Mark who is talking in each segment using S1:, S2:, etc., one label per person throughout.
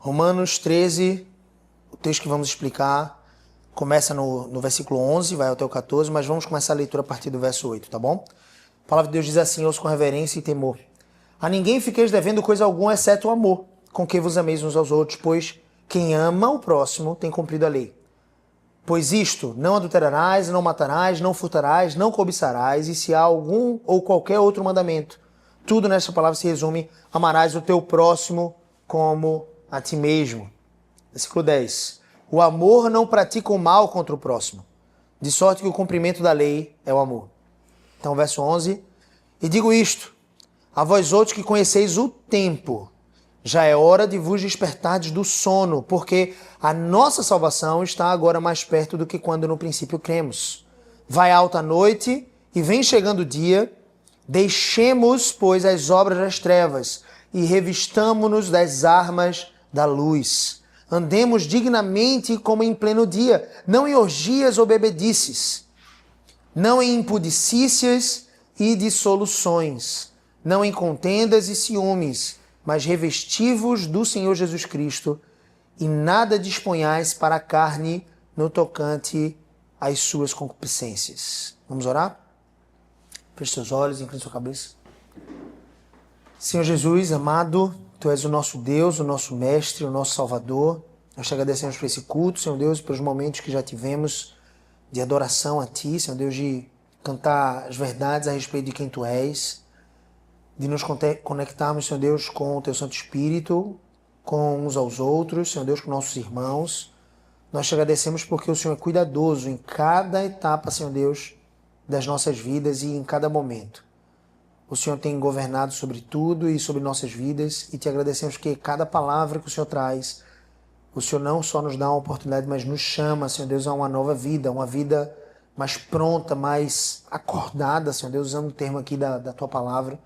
S1: Romanos 13, o texto que vamos explicar, começa no versículo 11, vai até o 14, mas vamos começar a leitura a partir do verso 8, tá bom? A palavra de Deus diz assim: ouço com reverência e temor. A ninguém fiqueis devendo coisa alguma, exceto o amor, com que vos ameis uns aos outros, pois quem ama o próximo tem cumprido a lei. Pois isto, não adulterarás, não matarás, não furtarás, não cobiçarás, e se há algum ou qualquer outro mandamento, tudo nessa palavra se resume: amarás o teu próximo como a ti mesmo. Versículo 10. O amor não pratica o mal contra o próximo, de sorte que o cumprimento da lei é o amor. Então, verso 11. E digo isto, a vós outros que conheceis o tempo, já é hora de vos despertardes do sono, porque a nossa salvação está agora mais perto do que quando no princípio cremos. Vai alta a noite e vem chegando o dia, deixemos, pois, as obras das trevas e revistamo-nos das armas da luz. Andemos dignamente como em pleno dia, não em orgias ou bebedices, não em impudicícias e dissoluções, não em contendas e ciúmes, mas revesti-vos do Senhor Jesus Cristo, e nada disponhais para a carne no tocante às suas concupiscências. Vamos orar? Feche seus olhos, incline sua cabeça. Senhor Jesus, amado, Tu és o nosso Deus, o nosso Mestre, o nosso Salvador. Nós te agradecemos por esse culto, Senhor Deus, pelos momentos que já tivemos de adoração a Ti, Senhor Deus, de cantar as verdades a respeito de quem Tu és, de nos conectarmos, Senhor Deus, com o Teu Santo Espírito, com uns aos outros, Senhor Deus, com nossos irmãos. Nós te agradecemos porque o Senhor é cuidadoso em cada etapa, Senhor Deus, das nossas vidas e em cada momento. O Senhor tem governado sobre tudo e sobre nossas vidas, e te agradecemos porque cada palavra que o Senhor traz, o Senhor não só nos dá uma oportunidade, mas nos chama, Senhor Deus, a uma nova vida, uma vida mais pronta, mais acordada, Senhor Deus, usando o termo aqui da Tua palavra,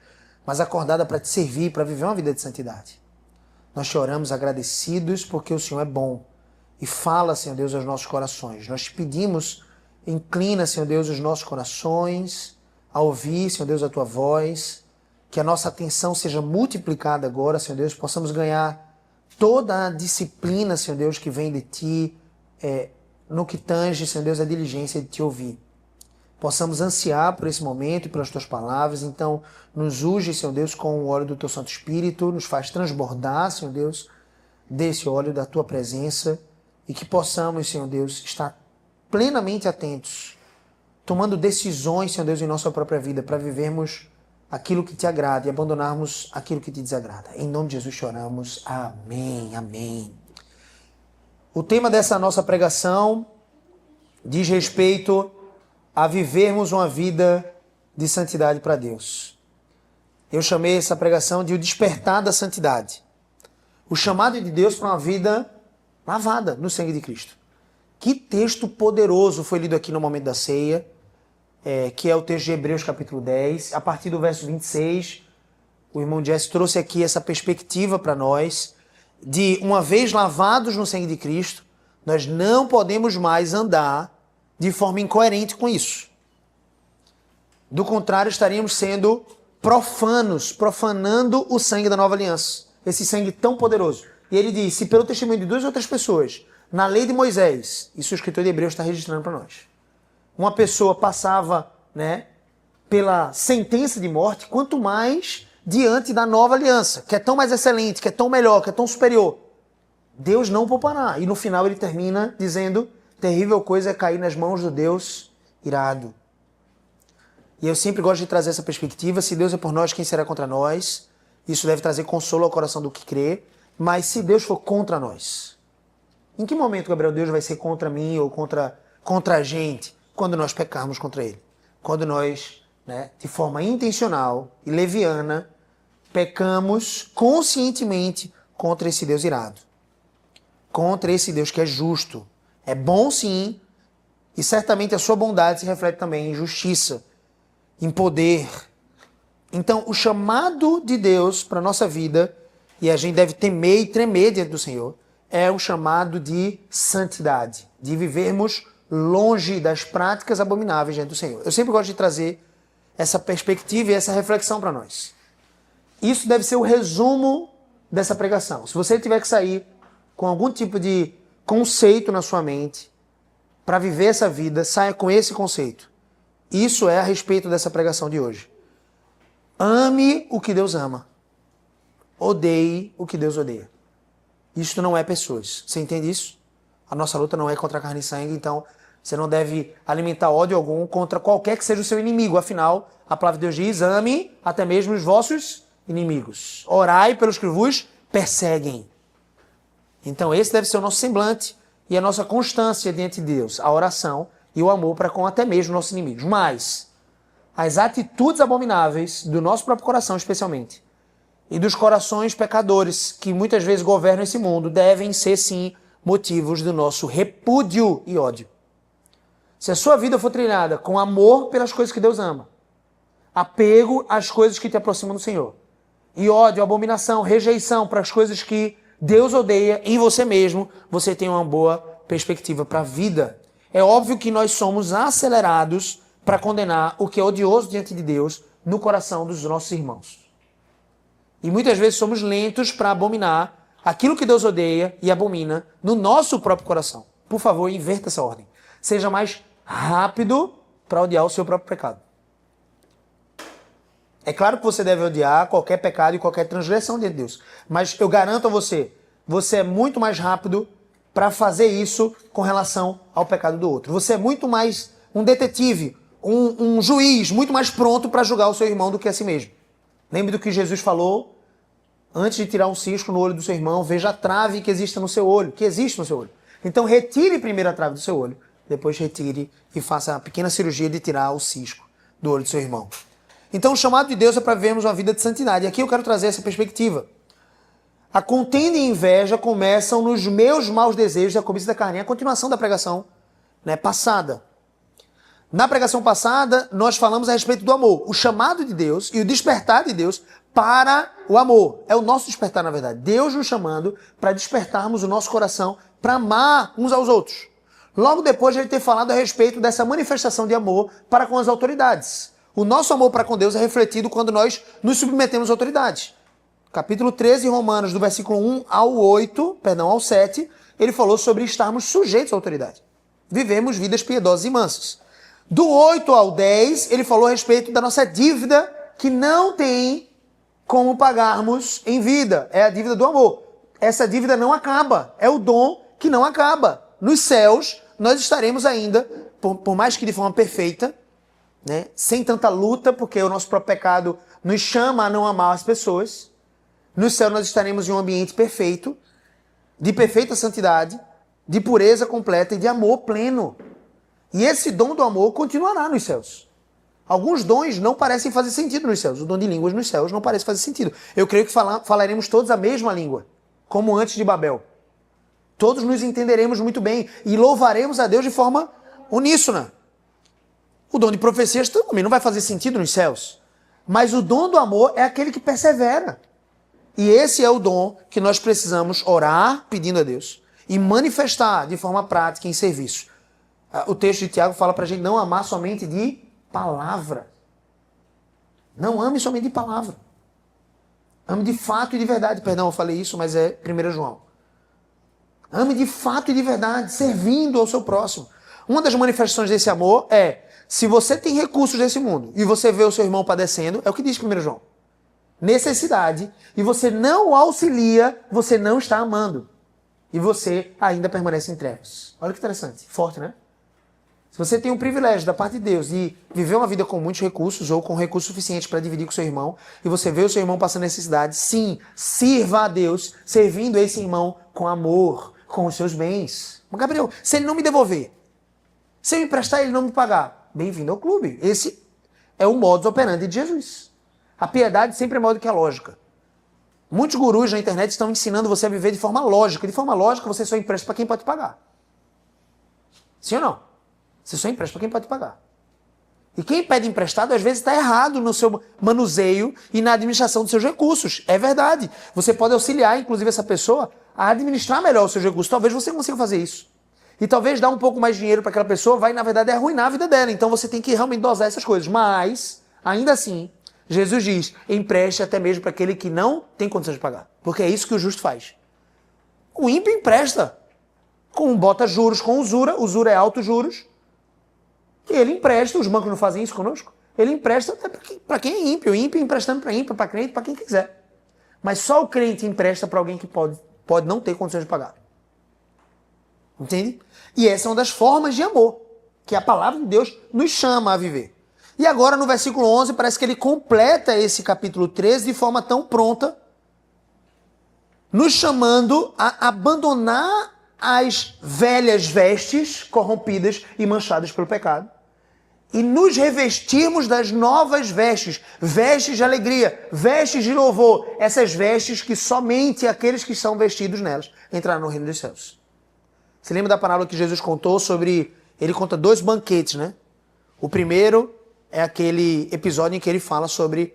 S1: mas acordada para te servir, para viver uma vida de santidade. Nós te oramos agradecidos porque o Senhor é bom e fala, Senhor Deus, aos nossos corações. Nós te pedimos, inclina, Senhor Deus, os nossos corações a ouvir, Senhor Deus, a Tua voz, que a nossa atenção seja multiplicada agora, Senhor Deus, possamos ganhar toda a disciplina, Senhor Deus, que vem de Ti, no que tange, Senhor Deus, a diligência de Te ouvir. Possamos ansiar por esse momento e pelas Tuas palavras, então nos unge, Senhor Deus, com o óleo do Teu Santo Espírito, nos faz transbordar, Senhor Deus, desse óleo da Tua presença, e que possamos, Senhor Deus, estar plenamente atentos, tomando decisões, Senhor Deus, em nossa própria vida, para vivermos aquilo que Te agrada e abandonarmos aquilo que Te desagrada. Em nome de Jesus te oramos. Amém, amém. O tema dessa nossa pregação diz respeito a vivermos uma vida de santidade para Deus. Eu chamei essa pregação de o despertar da santidade. O chamado de Deus para uma vida lavada no sangue de Cristo. Que texto poderoso foi lido aqui no momento da ceia, que é o texto de Hebreus capítulo 10. A partir do verso 26, o irmão Jesse trouxe aqui essa perspectiva para nós de, uma vez lavados no sangue de Cristo, nós não podemos mais andar de forma incoerente com isso. Do contrário, estaríamos sendo profanos, profanando o sangue da nova aliança. Esse sangue tão poderoso. E ele diz, se pelo testemunho de duas outras pessoas, na lei de Moisés, isso o escritor de Hebreus está registrando para nós, uma pessoa passava, pela sentença de morte, quanto mais diante da nova aliança, que é tão mais excelente, que é tão melhor, que é tão superior. Deus não poupará. E no final ele termina dizendo, terrível coisa é cair nas mãos do Deus irado. E eu sempre gosto de trazer essa perspectiva, se Deus é por nós, quem será contra nós? Isso deve trazer consolo ao coração do que crê, mas se Deus for contra nós, em que momento, Gabriel, Deus vai ser contra mim ou contra a gente? Quando nós pecarmos contra Ele. Quando nós, de forma intencional e leviana, pecamos conscientemente contra esse Deus irado. Contra esse Deus que é justo. É bom sim, e certamente a sua bondade se reflete também em justiça, em poder. Então, o chamado de Deus para a nossa vida, e a gente deve temer e tremer diante do Senhor, é o chamado de santidade, de vivermos longe das práticas abomináveis diante do Senhor. Eu sempre gosto de trazer essa perspectiva e essa reflexão para nós. Isso deve ser o resumo dessa pregação. Se você tiver que sair com algum tipo de conceito na sua mente, para viver essa vida, saia com esse conceito. Isso é a respeito dessa pregação de hoje. Ame o que Deus ama. Odeie o que Deus odeia. Isto não é pessoas. Você entende isso? A nossa luta não é contra carne e sangue, então você não deve alimentar ódio algum contra qualquer que seja o seu inimigo. Afinal, a palavra de Deus diz, ame até mesmo os vossos inimigos. Orai pelos que vos perseguem. Então esse deve ser o nosso semblante e a nossa constância diante de Deus. A oração e o amor para com até mesmo nossos inimigos. Mas as atitudes abomináveis do nosso próprio coração, especialmente, e dos corações pecadores que muitas vezes governam esse mundo, devem ser, sim, motivos do nosso repúdio e ódio. Se a sua vida for trilhada com amor pelas coisas que Deus ama, apego às coisas que te aproximam do Senhor, e ódio, abominação, rejeição para as coisas que Deus odeia em você mesmo, você tem uma boa perspectiva para a vida. É óbvio que nós somos acelerados para condenar o que é odioso diante de Deus no coração dos nossos irmãos. E muitas vezes somos lentos para abominar aquilo que Deus odeia e abomina no nosso próprio coração. Por favor, inverta essa ordem. Seja mais rápido para odiar o seu próprio pecado. É claro que você deve odiar qualquer pecado e qualquer transgressão diante de Deus. Mas eu garanto a você, você é muito mais rápido para fazer isso com relação ao pecado do outro. Você é muito mais um detetive, um juiz, muito mais pronto para julgar o seu irmão do que a si mesmo. Lembre do que Jesus falou, antes de tirar um cisco no olho do seu irmão, veja a trave que existe no seu olho, Então retire primeiro a trave do seu olho, depois retire e faça a pequena cirurgia de tirar o cisco do olho do seu irmão. Então o chamado de Deus é para vivermos uma vida de santidade. E aqui eu quero trazer essa perspectiva. A contenda e a inveja começam nos meus maus desejos e a cobiça da carne. É a continuação da pregação, passada. Na pregação passada, nós falamos a respeito do amor. O chamado de Deus e o despertar de Deus para o amor. É o nosso despertar, na verdade. Deus nos chamando para despertarmos o nosso coração para amar uns aos outros. Logo depois de ele ter falado a respeito dessa manifestação de amor para com as autoridades. O nosso amor para com Deus é refletido quando nós nos submetemos às autoridades. Capítulo 13, Romanos, do versículo 1 ao 7, ele falou sobre estarmos sujeitos à autoridade. Vivemos vidas piedosas e mansas. Do 8 ao 10, ele falou a respeito da nossa dívida que não tem como pagarmos em vida. É a dívida do amor. Essa dívida não acaba. É o dom que não acaba. Nos céus, nós estaremos ainda, por mais que de forma perfeita, sem tanta luta, porque o nosso próprio pecado nos chama a não amar as pessoas. No céu nós estaremos em um ambiente perfeito, de perfeita santidade, de pureza completa e de amor pleno. E esse dom do amor continuará nos céus. Alguns dons não parecem fazer sentido nos céus. O dom de línguas nos céus não parece fazer sentido. Eu creio que falaremos todos a mesma língua, como antes de Babel. Todos nos entenderemos muito bem e louvaremos a Deus de forma uníssona. O dom de profecias também não vai fazer sentido nos céus. Mas o dom do amor é aquele que persevera. E esse é o dom que nós precisamos orar pedindo a Deus e manifestar de forma prática em serviço. O texto de Tiago fala para a gente não amar somente de palavra. Não ame somente de palavra. Ame de fato e de verdade. Perdão, eu falei isso, mas é 1 João. Ame de fato e de verdade, servindo ao seu próximo. Uma das manifestações desse amor é, se você tem recursos desse mundo e você vê o seu irmão padecendo, é o que diz 1 João. Necessidade, e você não o auxilia, você não está amando. E você ainda permanece em trevas. Olha que interessante, forte, né? Se você tem o privilégio da parte de Deus de viver uma vida com muitos recursos ou com recursos suficientes para dividir com seu irmão, e você vê o seu irmão passando necessidade, sim, sirva a Deus, servindo esse irmão com amor, com os seus bens. Gabriel, se ele não me devolver, se eu emprestar e ele não me pagar, bem-vindo ao clube. Esse é o modus operandi de Jesus. A piedade sempre é maior do que a lógica. Muitos gurus na internet estão ensinando você a viver de forma lógica. De forma lógica, você só empresta para quem pode pagar. Sim ou não? Você só empresta para quem pode pagar. E quem pede emprestado, às vezes, está errado no seu manuseio e na administração dos seus recursos. É verdade. Você pode auxiliar, inclusive, essa pessoa a administrar melhor os seus recursos. Talvez você consiga fazer isso. E talvez dar um pouco mais de dinheiro para aquela pessoa vai, na verdade, arruinar a vida dela. Então você tem que realmente dosar essas coisas. Mas, ainda assim, Jesus diz, empreste até mesmo para aquele que não tem condições de pagar. Porque é isso que o justo faz. O ímpio empresta. Bota juros com usura é altos juros. E ele empresta, os bancos não fazem isso conosco. Ele empresta até para quem é ímpio. O ímpio emprestando para ímpio, para crente, para quem quiser. Mas só o crente empresta para alguém que pode não ter condições de pagar. Entende? E essa é uma das formas de amor que a palavra de Deus nos chama a viver. E agora no versículo 11 parece que ele completa esse capítulo 13 de forma tão pronta, nos chamando a abandonar as velhas vestes corrompidas e manchadas pelo pecado e nos revestirmos das novas vestes, vestes de alegria, vestes de louvor, essas vestes que somente aqueles que são vestidos nelas entrarão no reino dos céus. Você lembra da parábola que Jesus contou sobre... Ele conta 2 banquetes, né? O primeiro é aquele episódio em que ele fala sobre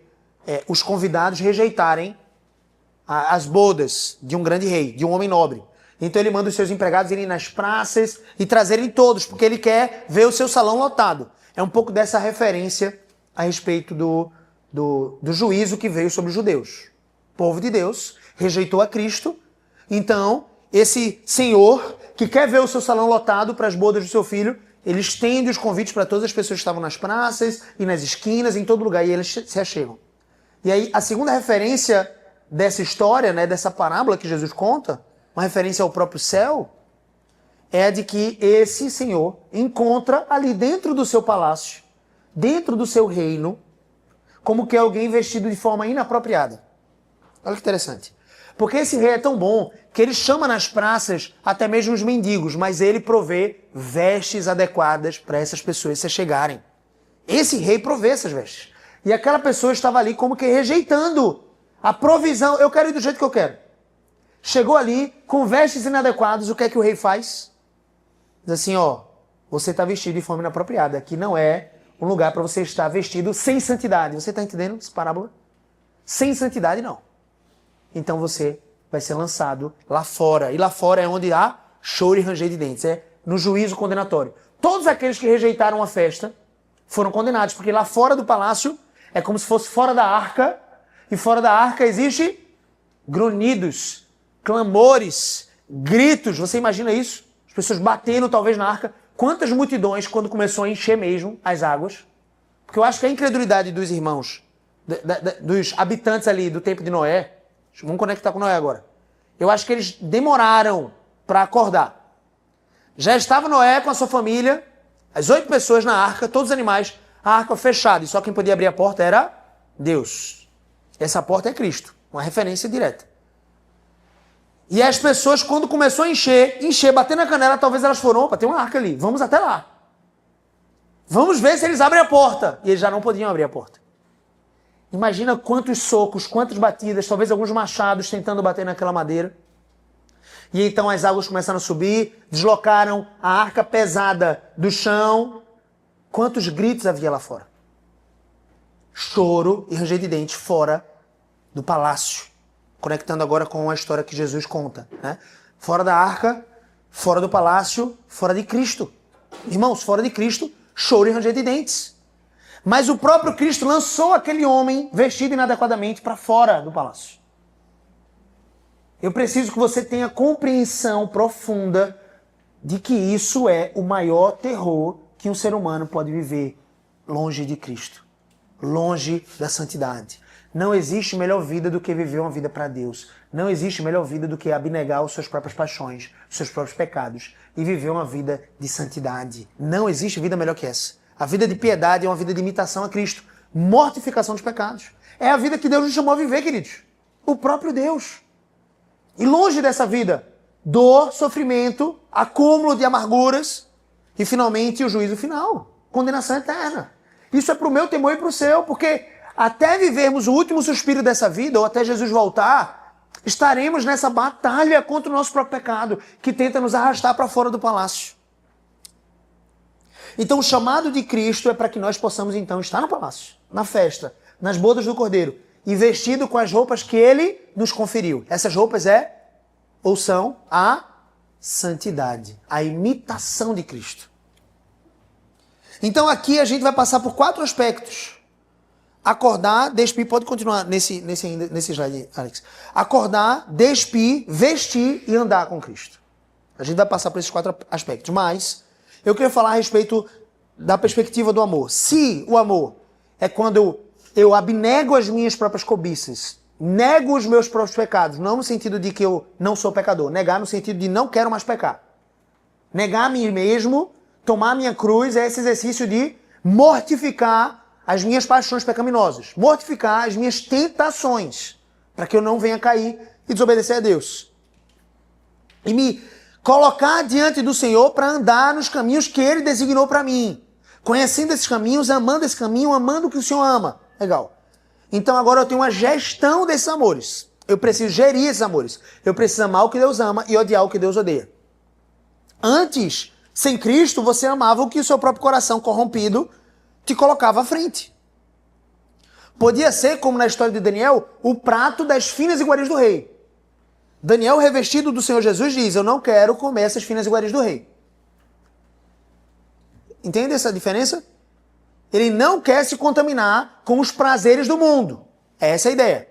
S1: os convidados rejeitarem as bodas de um grande rei, de um homem nobre. Então ele manda os seus empregados irem nas praças e trazerem todos, porque ele quer ver o seu salão lotado. É um pouco dessa referência a respeito do juízo que veio sobre os judeus. O povo de Deus rejeitou a Cristo, então esse senhor que quer ver o seu salão lotado para as bodas do seu filho, ele estende os convites para todas as pessoas que estavam nas praças e nas esquinas, em todo lugar, e eles se achegam. E aí a segunda referência dessa história, né, dessa parábola que Jesus conta, uma referência ao próprio céu, é a de que esse Senhor encontra ali dentro do seu palácio, dentro do seu reino, como que alguém vestido de forma inapropriada. Olha que interessante. Porque esse rei é tão bom que ele chama nas praças até mesmo os mendigos, mas ele provê vestes adequadas para essas pessoas se chegarem. Esse rei provê essas vestes. E aquela pessoa estava ali como que rejeitando a provisão. Eu quero ir do jeito que eu quero. Chegou ali com vestes inadequadas, o que é que o rei faz? Diz assim, ó, você está vestido de forma inapropriada. Aqui não é um lugar para você estar vestido sem santidade. Você está entendendo essa parábola? Sem santidade, não. Então você vai ser lançado lá fora. E lá fora é onde há choro e ranger de dentes. É no juízo condenatório. Todos aqueles que rejeitaram a festa foram condenados, porque lá fora do palácio é como se fosse fora da arca. E fora da arca existe grunhidos, clamores, gritos. Você imagina isso? As pessoas batendo talvez na arca. Quantas multidões quando começou a encher mesmo as águas? Porque eu acho que a incredulidade dos irmãos, dos habitantes ali do tempo de Noé, vamos conectar com Noé agora. Eu acho que eles demoraram para acordar. Já estava Noé com a sua família, as 8 pessoas na arca, todos os animais, a arca fechada. E só quem podia abrir a porta era Deus. Essa porta é Cristo, uma referência direta. E as pessoas, quando começou a encher, bater na canela, talvez elas foram, opa, tem uma arca ali, vamos até lá. Vamos ver se eles abrem a porta. E eles já não podiam abrir a porta. Imagina quantos socos, quantas batidas, talvez alguns machados tentando bater naquela madeira. E então as águas começaram a subir, deslocaram a arca pesada do chão. Quantos gritos havia lá fora? Choro e ranger de dentes fora do palácio. Conectando agora com a história que Jesus conta, né? Fora da arca, fora do palácio, fora de Cristo. Irmãos, fora de Cristo, choro e ranger de dentes. Mas o próprio Cristo lançou aquele homem vestido inadequadamente para fora do palácio. Eu preciso que você tenha compreensão profunda de que isso é o maior terror que um ser humano pode viver longe de Cristo, longe da santidade. Não existe melhor vida do que viver uma vida para Deus. Não existe melhor vida do que abnegar as suas próprias paixões, os seus próprios pecados e viver uma vida de santidade. Não existe vida melhor que essa. A vida de piedade é uma vida de imitação a Cristo. Mortificação dos pecados. É a vida que Deus nos chamou a viver, queridos. O próprio Deus. E longe dessa vida, dor, sofrimento, acúmulo de amarguras e finalmente o juízo final. Condenação eterna. Isso é para o meu temor e para o seu, porque até vivermos o último suspiro dessa vida, ou até Jesus voltar, estaremos nessa batalha contra o nosso próprio pecado, que tenta nos arrastar para fora do palácio. Então o chamado de Cristo é para que nós possamos então estar no palácio, na festa, nas bodas do Cordeiro, e vestido com as roupas que Ele nos conferiu. Essas roupas são a santidade, a imitação de Cristo. Então aqui a gente vai passar por 4 aspectos Acordar, despir, pode continuar nesse slide, Alex. Acordar, despir, vestir e andar com Cristo. A gente vai passar por esses 4 aspectos. Mas eu queria falar a respeito da perspectiva do amor. Se o amor é quando eu abnego as minhas próprias cobiças, nego os meus próprios pecados, não no sentido de que eu não sou pecador, negar no sentido de não quero mais pecar. Negar a mim mesmo, tomar a minha cruz, é esse exercício de mortificar as minhas paixões pecaminosas, mortificar as minhas tentações, para que eu não venha cair e desobedecer a Deus. E me colocar diante do Senhor para andar nos caminhos que Ele designou para mim, conhecendo esses caminhos, amando esse caminho, amando o que o Senhor ama. Legal. Então agora eu tenho uma gestão desses amores. Eu preciso gerir esses amores. Eu preciso amar o que Deus ama e odiar o que Deus odeia. Antes, sem Cristo, você amava o que o seu próprio coração corrompido te colocava à frente. Podia ser, como na história de Daniel, o prato das finas iguarias do rei. Daniel, revestido do Senhor Jesus, diz: eu não quero comer essas finas iguarias do rei. Entende essa diferença? Ele não quer se contaminar com os prazeres do mundo. Essa é a ideia.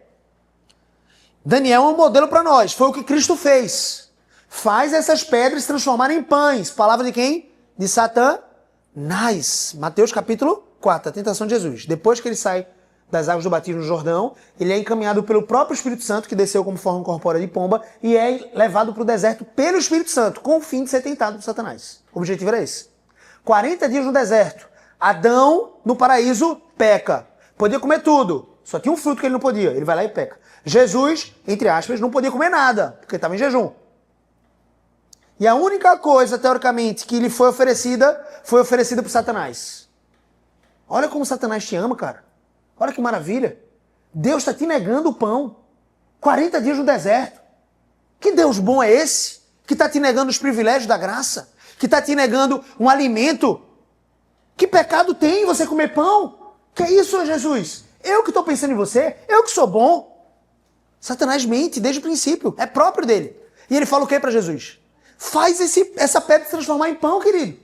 S1: Daniel é um modelo para nós. Foi o que Cristo fez. Faz essas pedras se transformarem em pães. Palavra de quem? De Satanás. Mateus capítulo 4, a tentação de Jesus. Depois que ele sai das águas do batismo no Jordão, ele é encaminhado pelo próprio Espírito Santo, que desceu como forma corpórea de pomba, e é levado para o deserto pelo Espírito Santo, com o fim de ser tentado por Satanás. O objetivo era esse. 40 dias no deserto. Adão, no paraíso, peca. Podia comer tudo. Só tinha um fruto que ele não podia. Ele vai lá e peca. Jesus, entre aspas, não podia comer nada, porque estava em jejum. E a única coisa, teoricamente, que lhe foi oferecida por Satanás. Olha como Satanás te ama, cara. Olha que maravilha. Deus está te negando o pão. 40 dias no deserto. Que Deus bom é esse? Que está te negando os privilégios da graça? Que está te negando um alimento? Que pecado tem você comer pão? Que é isso, Jesus? Eu que estou pensando em você? Eu que sou bom? Satanás mente desde o princípio. É próprio dele. E ele fala o que para Jesus? Faz essa pedra se transformar em pão, querido.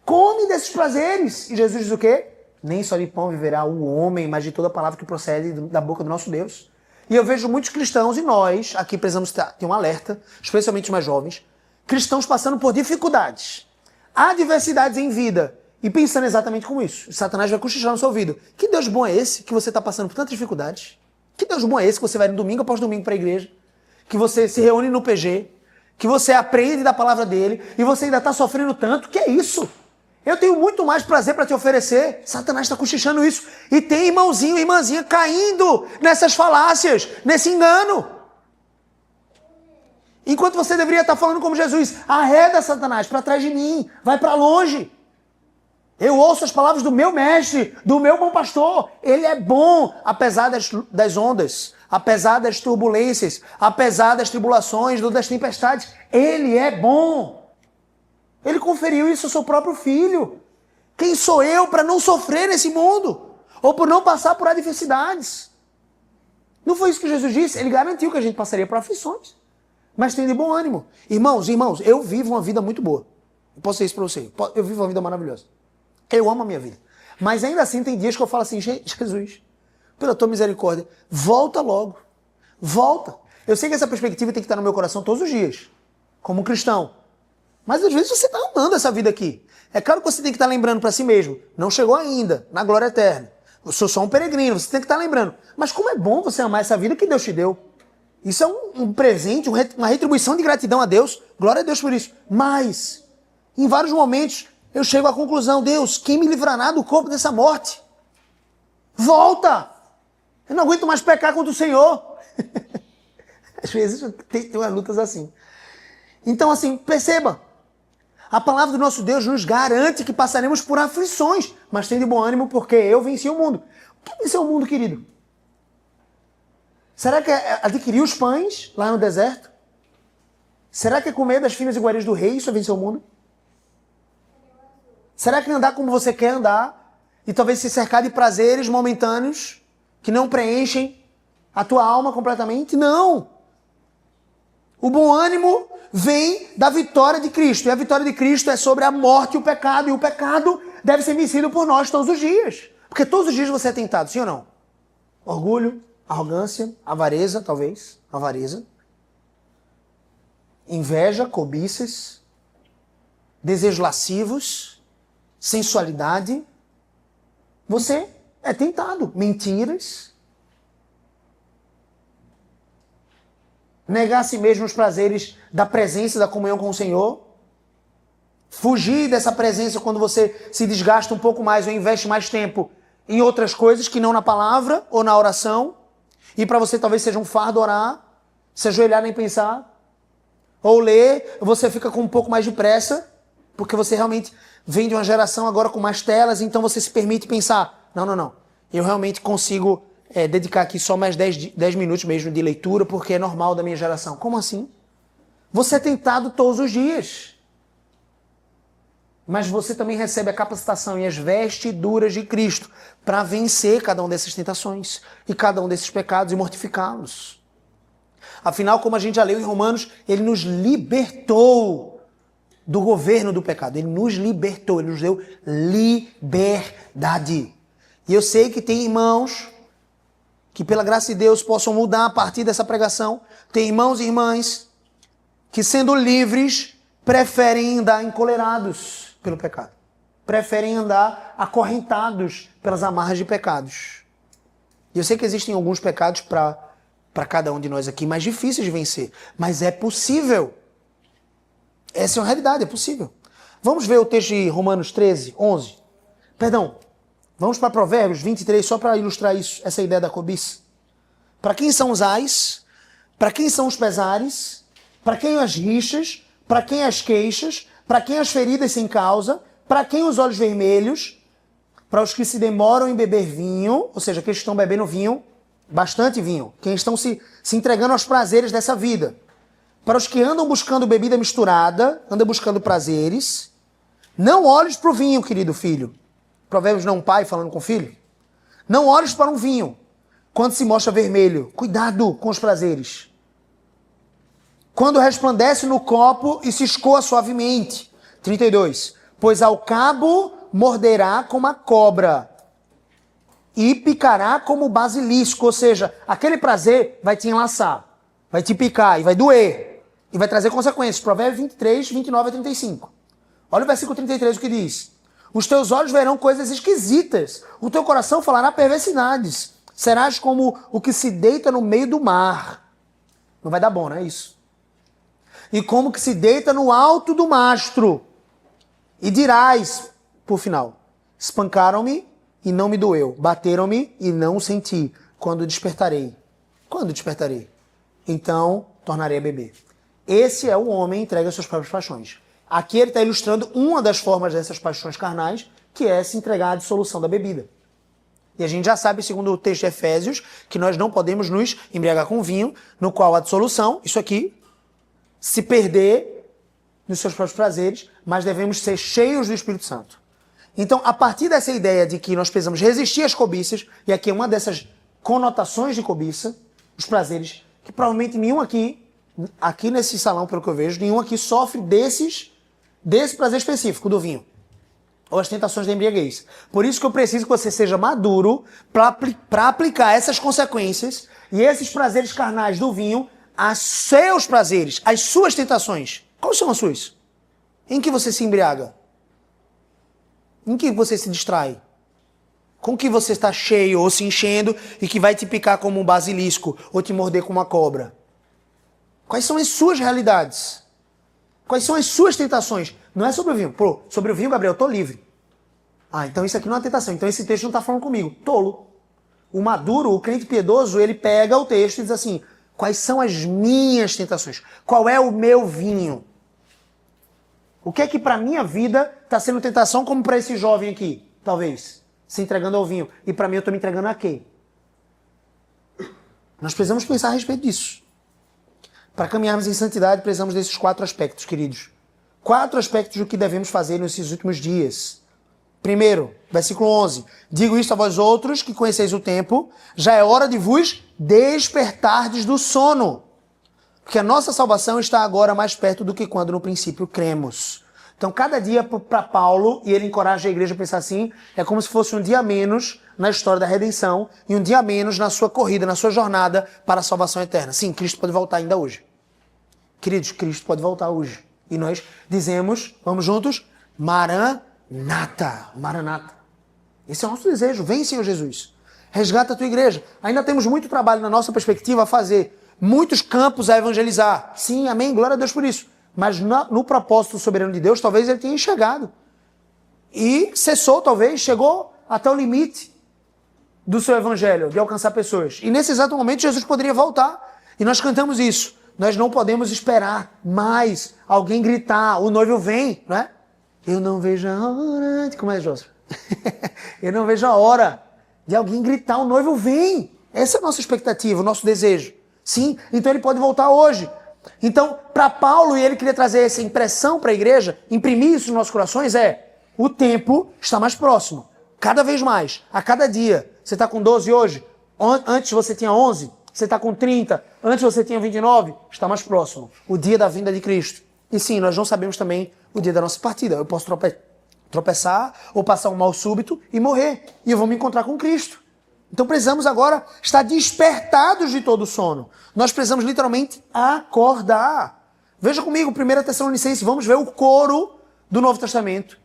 S1: Come desses prazeres. E Jesus diz o quê? Nem só de pão viverá o homem, mas de toda a palavra que procede da boca do nosso Deus. E eu vejo muitos cristãos, e nós aqui precisamos ter um alerta, especialmente os mais jovens, cristãos passando por dificuldades, adversidades em vida, e pensando exatamente como isso. Satanás vai cochichar no seu ouvido. Que Deus bom é esse que você está passando por tantas dificuldades? Que Deus bom é esse que você vai no domingo após domingo para a igreja? Que você se reúne no PG? Que você aprende da palavra dele? E você ainda está sofrendo tanto? Que é isso? Eu tenho muito mais prazer para te oferecer. Satanás está cochichando isso. E tem irmãozinho e irmãzinha caindo nessas falácias, nesse engano. Enquanto você deveria estar falando como Jesus: arreda, Satanás, para trás de mim, vai para longe. Eu ouço as palavras do meu mestre, do meu bom pastor. Ele é bom, apesar das ondas, apesar das turbulências, apesar das tribulações, das tempestades. Ele é bom. Ele conferiu isso ao seu próprio filho. Quem sou eu para não sofrer nesse mundo? Ou por não passar por adversidades? Não foi isso que Jesus disse? Ele garantiu que a gente passaria por aflições. Mas tem de bom ânimo. Irmãos, eu vivo uma vida muito boa. Eu posso dizer isso para você. Eu vivo uma vida maravilhosa. Eu amo a minha vida. Mas ainda assim tem dias que eu falo assim: Jesus, pela tua misericórdia, volta logo. Volta. Eu sei que essa perspectiva tem que estar no meu coração todos os dias, como cristão. Mas às vezes você está amando essa vida aqui. É claro que você tem que estar lembrando para si mesmo: não chegou ainda, na glória eterna. Eu sou só um peregrino, você tem que estar lembrando. Mas como é bom você amar essa vida que Deus te deu. Isso é um presente, uma retribuição de gratidão a Deus. Glória a Deus por isso. Mas, em vários momentos, eu chego à conclusão: Deus, quem me livrará do corpo dessa morte? Volta! Eu não aguento mais pecar contra o Senhor. Às vezes tem umas lutas assim. Então, assim, perceba. A palavra do nosso Deus nos garante que passaremos por aflições, mas tem de bom ânimo porque eu venci o mundo. O que é vencer o mundo, querido? Será que é adquirir os pães lá no deserto? Será que é comer das finas iguarias do rei? Isso é vencer o mundo? Será que andar como você quer andar e talvez se cercar de prazeres momentâneos que não preenchem a tua alma completamente? Não! O bom ânimo vem da vitória de Cristo. E a vitória de Cristo é sobre a morte e o pecado. E o pecado deve ser vencido por nós todos os dias. Porque todos os dias você é tentado, sim ou não? Orgulho, arrogância, avareza, talvez. Avareza. Inveja, cobiças. Desejos lascivos. Sensualidade. Você é tentado. Mentiras. Negar a si mesmo os prazeres da presença, da comunhão com o Senhor. Fugir dessa presença quando você se desgasta um pouco mais ou investe mais tempo em outras coisas que não na palavra ou na oração. E para você talvez seja um fardo orar, se ajoelhar nem pensar. Ou ler, você fica com um pouco mais de pressa, porque você realmente vem de uma geração agora com mais telas, então você se permite pensar, não. Eu realmente consigo dedicar aqui só mais 10 minutos mesmo de leitura, porque é normal da minha geração. Como assim? Você é tentado todos os dias. Mas você também recebe a capacitação e as vestiduras de Cristo para vencer cada uma dessas tentações e cada um desses pecados e mortificá-los. Afinal, como a gente já leu em Romanos, ele nos libertou do governo do pecado. Ele nos libertou, ele nos deu liberdade. E eu sei que tem irmãos que pela graça de Deus possam mudar a partir dessa pregação. Tem irmãos e irmãs que sendo livres preferem andar encolerados pelo pecado. Preferem andar acorrentados pelas amarras de pecados. E eu sei que existem alguns pecados para cada um de nós aqui mais difíceis de vencer. Mas é possível. Essa é uma realidade, é possível. Vamos ver o texto de Romanos 13, 11. Perdão, vamos para Provérbios 23, só para ilustrar isso, essa ideia da cobiça. Para quem são os ais? Para quem são os pesares? Para quem as rixas? Para quem as queixas? Para quem as feridas sem causa? Para quem os olhos vermelhos? Para os que se demoram em beber vinho, ou seja, aqueles que estão bebendo vinho, bastante vinho, quem estão se entregando aos prazeres dessa vida. Para os que andam buscando bebida misturada, andam buscando prazeres, não olhes para o vinho, querido filho. Provérbios não, um pai falando com o filho. Não olhes para um vinho quando se mostra vermelho. Cuidado com os prazeres. Quando resplandece no copo e se escoa suavemente. 32. Pois ao cabo morderá como a cobra e picará como o basilisco. Ou seja, aquele prazer vai te enlaçar, vai te picar e vai doer. E vai trazer consequências. Provérbios 23, 29 a 35. Olha o versículo 33, o que diz. Os teus olhos verão coisas esquisitas. O teu coração falará perversidades. Serás como o que se deita no meio do mar. Não vai dar bom, não é isso? E como que se deita no alto do mastro. E dirás, por final, espancaram-me e não me doeu. Bateram-me e não senti. Quando despertarei. Quando despertarei? Então tornarei a beber. Esse é o homem entregue às suas próprias paixões. Aqui ele está ilustrando uma das formas dessas paixões carnais, que é se entregar à dissolução da bebida. E a gente já sabe, segundo o texto de Efésios, que nós não podemos nos embriagar com vinho, no qual a dissolução, isso aqui, se perder nos seus próprios prazeres, mas devemos ser cheios do Espírito Santo. Então, a partir dessa ideia de que nós precisamos resistir às cobiças, e aqui é uma dessas conotações de cobiça, os prazeres, que provavelmente nenhum aqui nesse salão, pelo que eu vejo, nenhum aqui sofre desse prazer específico do vinho. Ou as tentações da embriaguez. Por isso que eu preciso que você seja maduro para aplicar essas consequências e esses prazeres carnais do vinho a seus prazeres, às suas tentações. Quais são as suas? Em que você se embriaga? Em que você se distrai? Com que você está cheio ou se enchendo e que vai te picar como um basilisco ou te morder como uma cobra? Quais são as suas realidades? Quais são as suas tentações? Não é sobre o vinho. Pô, sobre o vinho, Gabriel, eu tô livre. Ah, então isso aqui não é tentação. Então esse texto não está falando comigo. Tolo. O maduro, o crente piedoso, ele pega o texto e diz assim, quais são as minhas tentações? Qual é o meu vinho? O que é que para minha vida está sendo tentação como para esse jovem aqui? Talvez. Se entregando ao vinho. E para mim eu estou me entregando a quê? Nós precisamos pensar a respeito disso. Para caminharmos em santidade, precisamos desses 4 aspectos, queridos. 4 aspectos do que devemos fazer nesses últimos dias. Primeiro, versículo 11. Digo isto a vós outros, que conheceis o tempo, já é hora de vos despertardes do sono. Porque a nossa salvação está agora mais perto do que quando no princípio cremos. Então, cada dia para Paulo, e ele encoraja a igreja a pensar assim, é como se fosse um dia a menos na história da redenção e um dia a menos na sua corrida, na sua jornada para a salvação eterna. Sim, Cristo pode voltar ainda hoje. Queridos, Cristo pode voltar hoje. E nós dizemos, vamos juntos, Maranata, Maranata. Esse é o nosso desejo. Vem, Senhor Jesus. Resgata a tua igreja. Ainda temos muito trabalho na nossa perspectiva a fazer. Muitos campos a evangelizar. Sim, amém, glória a Deus por isso. Mas no propósito soberano de Deus, talvez ele tenha enxergado. E cessou, talvez, chegou até o limite do seu evangelho, de alcançar pessoas. E nesse exato momento, Jesus poderia voltar. E nós cantamos isso. Nós não podemos esperar mais alguém gritar, o noivo vem, não é? Eu não vejo a hora... Como é, José? Eu não vejo a hora de alguém gritar, o noivo vem. Essa é a nossa expectativa, o nosso desejo. Sim, então ele pode voltar hoje. Então, para Paulo, e ele queria trazer essa impressão para a igreja, imprimir isso nos nossos corações, o tempo está mais próximo. Cada vez mais, a cada dia. Você está com 12 hoje? Antes você tinha 11? Você está com 30? Antes você tinha 29? Está mais próximo. O dia da vinda de Cristo. E sim, nós não sabemos também o dia da nossa partida. Eu posso tropeçar ou passar um mal súbito e morrer. E eu vou me encontrar com Cristo. Então precisamos agora estar despertados de todo o sono. Nós precisamos literalmente acordar. Veja comigo, 1 Tessalonicenses, vamos ver o coro do Novo Testamento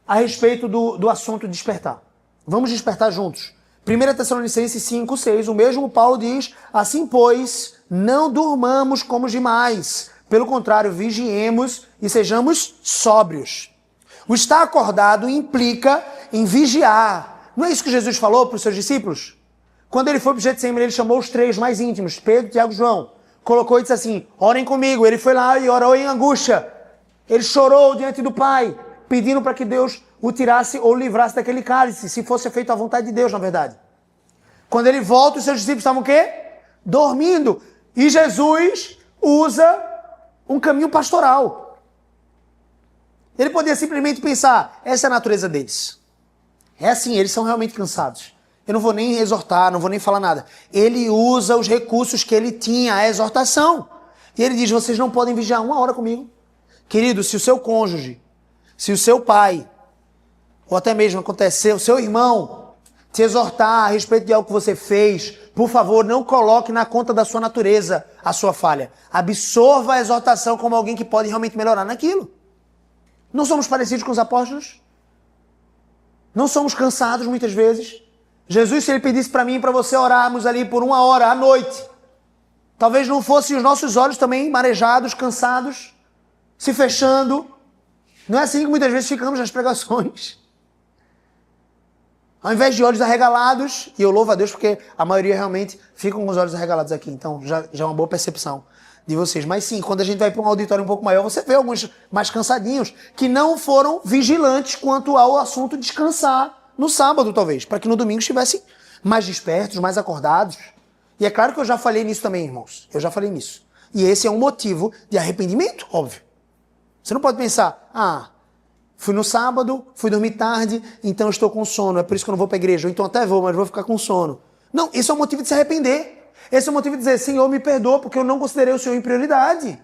S1: a respeito do assunto despertar. Vamos despertar juntos. 1 Tessalonicenses 5, 6, o mesmo Paulo diz, assim pois, não durmamos como os demais. Pelo contrário, vigiemos e sejamos sóbrios. O estar acordado implica em vigiar. Não é isso que Jesus falou para os seus discípulos? Quando ele foi para o Getsemane, ele chamou os 3 mais íntimos, Pedro, Tiago e João. Colocou e disse assim, orem comigo. Ele foi lá e orou em angústia. Ele chorou diante do Pai, pedindo para que Deus o tirasse ou livrasse daquele cálice, se fosse feito à vontade de Deus, na verdade. Quando ele volta, os seus discípulos estavam o quê? Dormindo. E Jesus usa um caminho pastoral. Ele poderia simplesmente pensar, essa é a natureza deles. É assim, eles são realmente cansados. Eu não vou nem exortar, não vou nem falar nada. Ele usa os recursos que ele tinha, a exortação. E ele diz, vocês não podem vigiar 1 hora comigo. Querido, se o seu cônjuge, se o seu pai, ou até mesmo acontecer, o seu irmão, te exortar a respeito de algo que você fez, por favor, não coloque na conta da sua natureza a sua falha. Absorva a exortação como alguém que pode realmente melhorar naquilo. Não somos parecidos com os apóstolos? Não somos cansados muitas vezes? Jesus, se ele pedisse para mim e para você orarmos ali por 1 hora à noite, talvez não fossem os nossos olhos também marejados, cansados, se fechando. Não é assim que muitas vezes ficamos nas pregações. Ao invés de olhos arregalados, e eu louvo a Deus porque a maioria realmente ficam com os olhos arregalados aqui, então já é uma boa percepção de vocês. Mas sim, quando a gente vai para um auditório um pouco maior, você vê alguns mais cansadinhos que não foram vigilantes quanto ao assunto descansar no sábado, talvez, para que no domingo estivessem mais despertos, mais acordados. E é claro que eu já falei nisso também, irmãos. Eu já falei nisso. E esse é um motivo de arrependimento, óbvio. Você não pode pensar, fui no sábado, fui dormir tarde, então eu estou com sono, é por isso que eu não vou para a igreja. Ou então até vou, mas vou ficar com sono. Não, esse é o motivo de se arrepender. Esse é o motivo de dizer, Senhor, me perdoa, porque eu não considerei o Senhor em prioridade.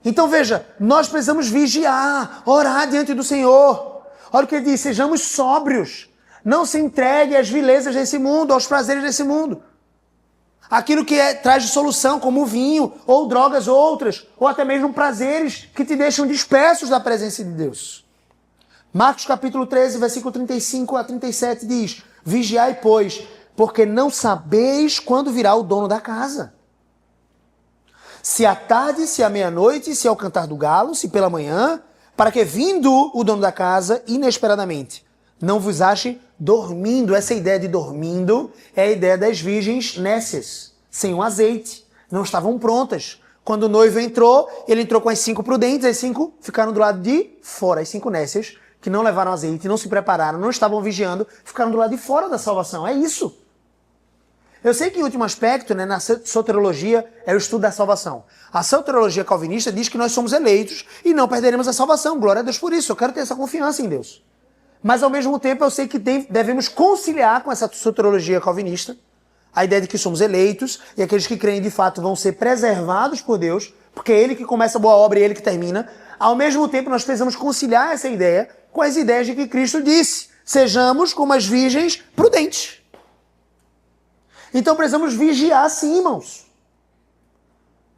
S1: Então veja, nós precisamos vigiar, orar diante do Senhor. Olha o que ele diz, sejamos sóbrios. Não se entregue às vilezas desse mundo, aos prazeres desse mundo. Aquilo que traz de solução, como o vinho, ou drogas outras, ou até mesmo prazeres que te deixam dispersos da presença de Deus. Marcos capítulo 13, versículo 35 a 37 diz, vigiai, pois, porque não sabeis quando virá o dono da casa. Se à tarde, se à meia-noite, se ao cantar do galo, se pela manhã, para que vindo o dono da casa, inesperadamente, não vos ache dormindo. Essa ideia de dormindo é a ideia das virgens nécias, sem um azeite, não estavam prontas. Quando o noivo entrou, ele entrou com as 5 prudentes, as 5 ficaram do lado de fora, as 5 nécias, que não levaram azeite, não se prepararam, não estavam vigiando, ficaram do lado de fora da salvação. É isso. Eu sei que em último aspecto, na soteriologia, é o estudo da salvação. A soteriologia calvinista diz que nós somos eleitos e não perderemos a salvação. Glória a Deus por isso. Eu quero ter essa confiança em Deus. Mas ao mesmo tempo eu sei que devemos conciliar com essa soteriologia calvinista a ideia de que somos eleitos e aqueles que creem de fato vão ser preservados por Deus, porque é Ele que começa a boa obra e Ele que termina. Ao mesmo tempo nós precisamos conciliar essa ideia com as ideias de que Cristo disse, Sejamos como as virgens prudentes. Então precisamos vigiar sim, irmãos.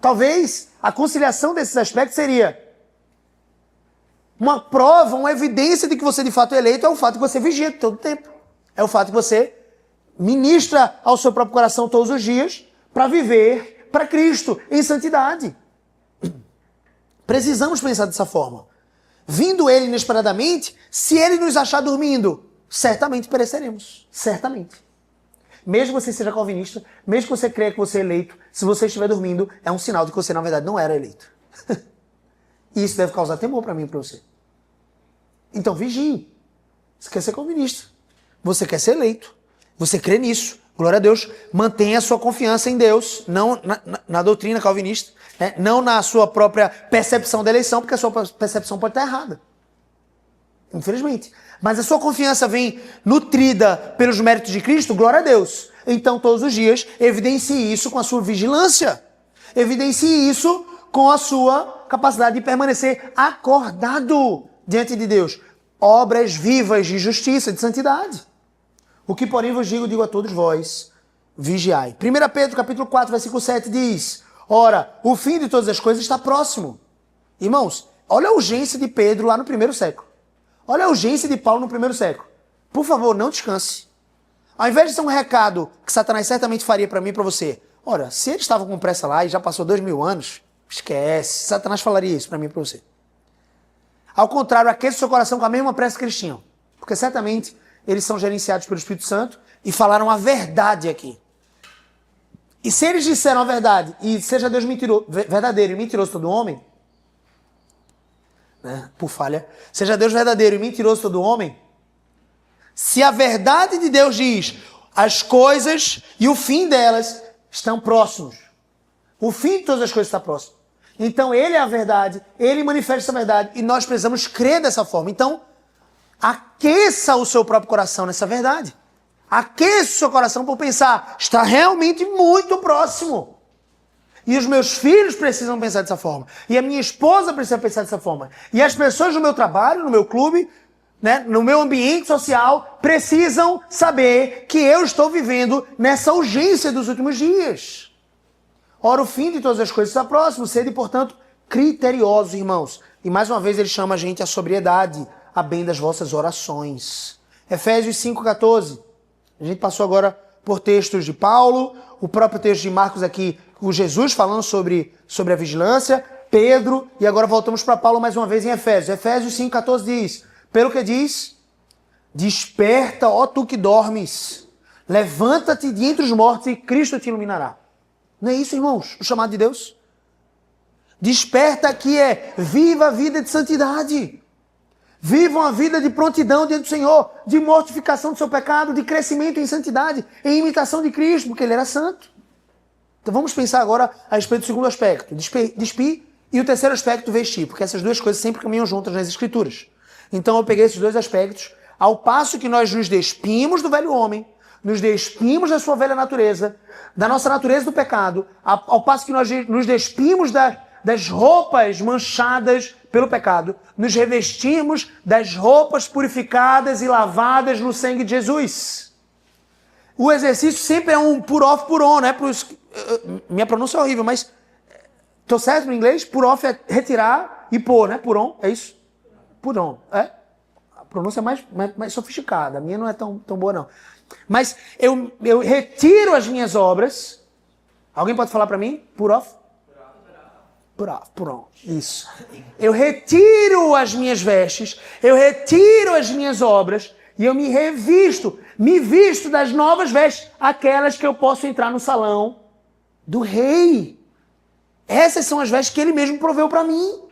S1: Talvez a conciliação desses aspectos seria uma prova, uma evidência de que você de fato é eleito, é o fato que você vigia todo o tempo. É o fato que você ministra ao seu próprio coração todos os dias para viver para Cristo em santidade. Precisamos pensar dessa forma. Vindo ele inesperadamente, se ele nos achar dormindo, certamente pereceremos. Certamente. Mesmo que você seja calvinista, mesmo que você creia que você é eleito, se você estiver dormindo, é um sinal de que você, na verdade, não era eleito. E isso deve causar temor para mim e para você. Então, vigie. Você quer ser calvinista. Você quer ser eleito. Você crê nisso. Glória a Deus. Mantenha a sua confiança em Deus, não na doutrina calvinista, né? Não na sua própria percepção da eleição, porque a sua percepção pode estar errada. Infelizmente. Mas a sua confiança vem nutrida pelos méritos de Cristo, glória a Deus. Então, todos os dias, evidencie isso com a sua vigilância. Evidencie isso com a sua capacidade de permanecer acordado diante de Deus. Obras vivas de justiça, de santidade. O que, porém, vos digo a todos vós, vigiai. 1 Pedro, capítulo 4, versículo 7 diz: ora, o fim de todas as coisas está próximo. Irmãos, olha a urgência de Pedro lá no primeiro século. Olha a urgência de Paulo no primeiro século. Por favor, não descanse. Ao invés de ser um recado que Satanás certamente faria para mim e para você, ora, se eles estavam com pressa lá e já passou 2000 anos, esquece. Satanás falaria isso para mim e para você. Ao contrário, aqueça o seu coração com a mesma pressa que eles tinham. Porque certamente eles são gerenciados pelo Espírito Santo e falaram a verdade aqui. E se eles disseram a verdade, e seja Deus verdadeiro e mentiroso todo homem, né, por falha, seja Deus verdadeiro e mentiroso todo homem, se a verdade de Deus diz as coisas e o fim delas estão próximos, o fim de todas as coisas está próximo. Então ele é a verdade, ele manifesta essa verdade e nós precisamos crer dessa forma. Então, aqueça o seu próprio coração nessa verdade. Aqueça o seu coração por pensar, está realmente muito próximo. E os meus filhos precisam pensar dessa forma. E a minha esposa precisa pensar dessa forma. E as pessoas no meu trabalho, no meu clube, né, no meu ambiente social, precisam saber que eu estou vivendo nessa urgência dos últimos dias. Ora, o fim de todas as coisas está próximo. Sede, portanto, criteriosos, irmãos. E mais uma vez ele chama a gente à sobriedade, a bem das vossas orações. Efésios 5,14. A gente passou agora por textos de Paulo, o próprio texto de Marcos aqui, o Jesus falando sobre a vigilância, Pedro, e agora voltamos para Paulo mais uma vez em Efésios. Efésios 5,14 diz, pelo que diz, desperta, ó tu que dormes, levanta-te de entre os mortos e Cristo te iluminará. Não é isso, irmãos? O chamado de Deus? Desperta aqui é, viva a vida de santidade. Vivam a vida de prontidão diante do Senhor, de mortificação do seu pecado, de crescimento em santidade, em imitação de Cristo, porque Ele era santo. Então vamos pensar agora a respeito do segundo aspecto, despir, e o terceiro aspecto, vestir, porque essas duas coisas sempre caminham juntas nas Escrituras. Então eu peguei esses dois aspectos, ao passo que nós nos despimos do velho homem, nos despimos da sua velha natureza, da nossa natureza do pecado, ao passo que nós nos despimos das roupas manchadas pelo pecado, nos revestimos das roupas purificadas e lavadas no sangue de Jesus. O exercício sempre é um put off, put on, né? Minha pronúncia é horrível, mas tô certo no inglês? Put off é retirar e pôr, né? Put on, é isso? Put on, é? A pronúncia é mais sofisticada, a minha não é tão boa não. Mas eu retiro as minhas obras. Alguém pode falar para mim? Put off? Pronto, isso. Eu retiro as minhas vestes, eu retiro as minhas obras e eu me visto das novas vestes, aquelas que eu posso entrar no salão do rei. Essas são as vestes que ele mesmo proveu para mim.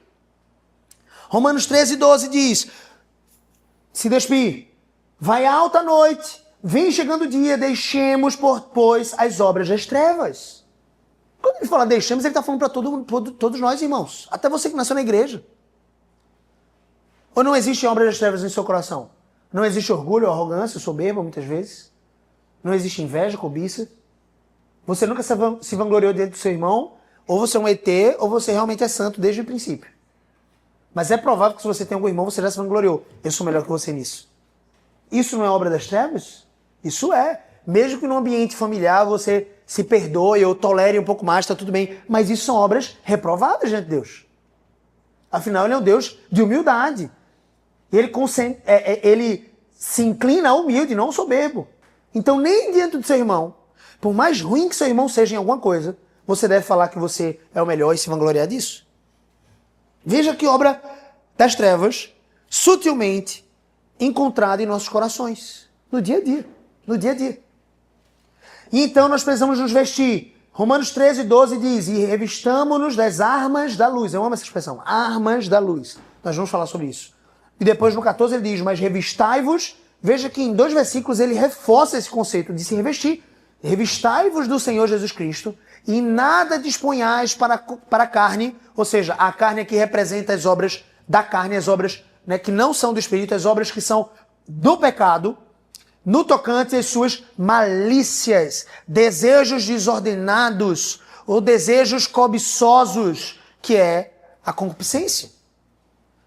S1: Romanos 13:12 diz, se despir, vai alta noite, vem chegando o dia, deixemos, pois, as obras das trevas. Quando ele fala deixemos, ele está falando para todos nós, irmãos. Até você que nasceu na igreja. Ou não existe obra das trevas em seu coração? Não existe orgulho, arrogância, soberba, muitas vezes? Não existe inveja, cobiça? Você nunca se vangloriou diante do seu irmão? Ou você é um ET, ou você realmente é santo desde o princípio. Mas é provável que se você tem algum irmão, você já se vangloriou. Eu sou melhor que você nisso. Isso não é obra das trevas? Isso é. Mesmo que no ambiente familiar você se perdoe ou tolere um pouco mais, está tudo bem. Mas isso são obras reprovadas diante de Deus. Afinal, ele é um Deus de humildade. Ele se inclina ao humilde, não ao soberbo. Então, nem diante do seu irmão, por mais ruim que seu irmão seja em alguma coisa, você deve falar que você é o melhor e se vangloriar disso. Veja que obra das trevas, sutilmente encontrada em nossos corações, no dia a dia. No dia a dia. E então nós precisamos nos vestir. Romanos 13:12 diz, e revistamo-nos das armas da luz. Eu amo essa expressão, armas da luz. Nós vamos falar sobre isso. E depois no 14 ele diz, mas revistai-vos. Veja que em 2 versículos ele reforça esse conceito de se revestir. Revistai-vos do Senhor Jesus Cristo e nada disponhais para a carne, ou seja, a carne aqui representa as obras da carne, as obras, né, que não são do Espírito, as obras que são do pecado, no tocante às suas malícias, desejos desordenados ou desejos cobiçosos, que é a concupiscência.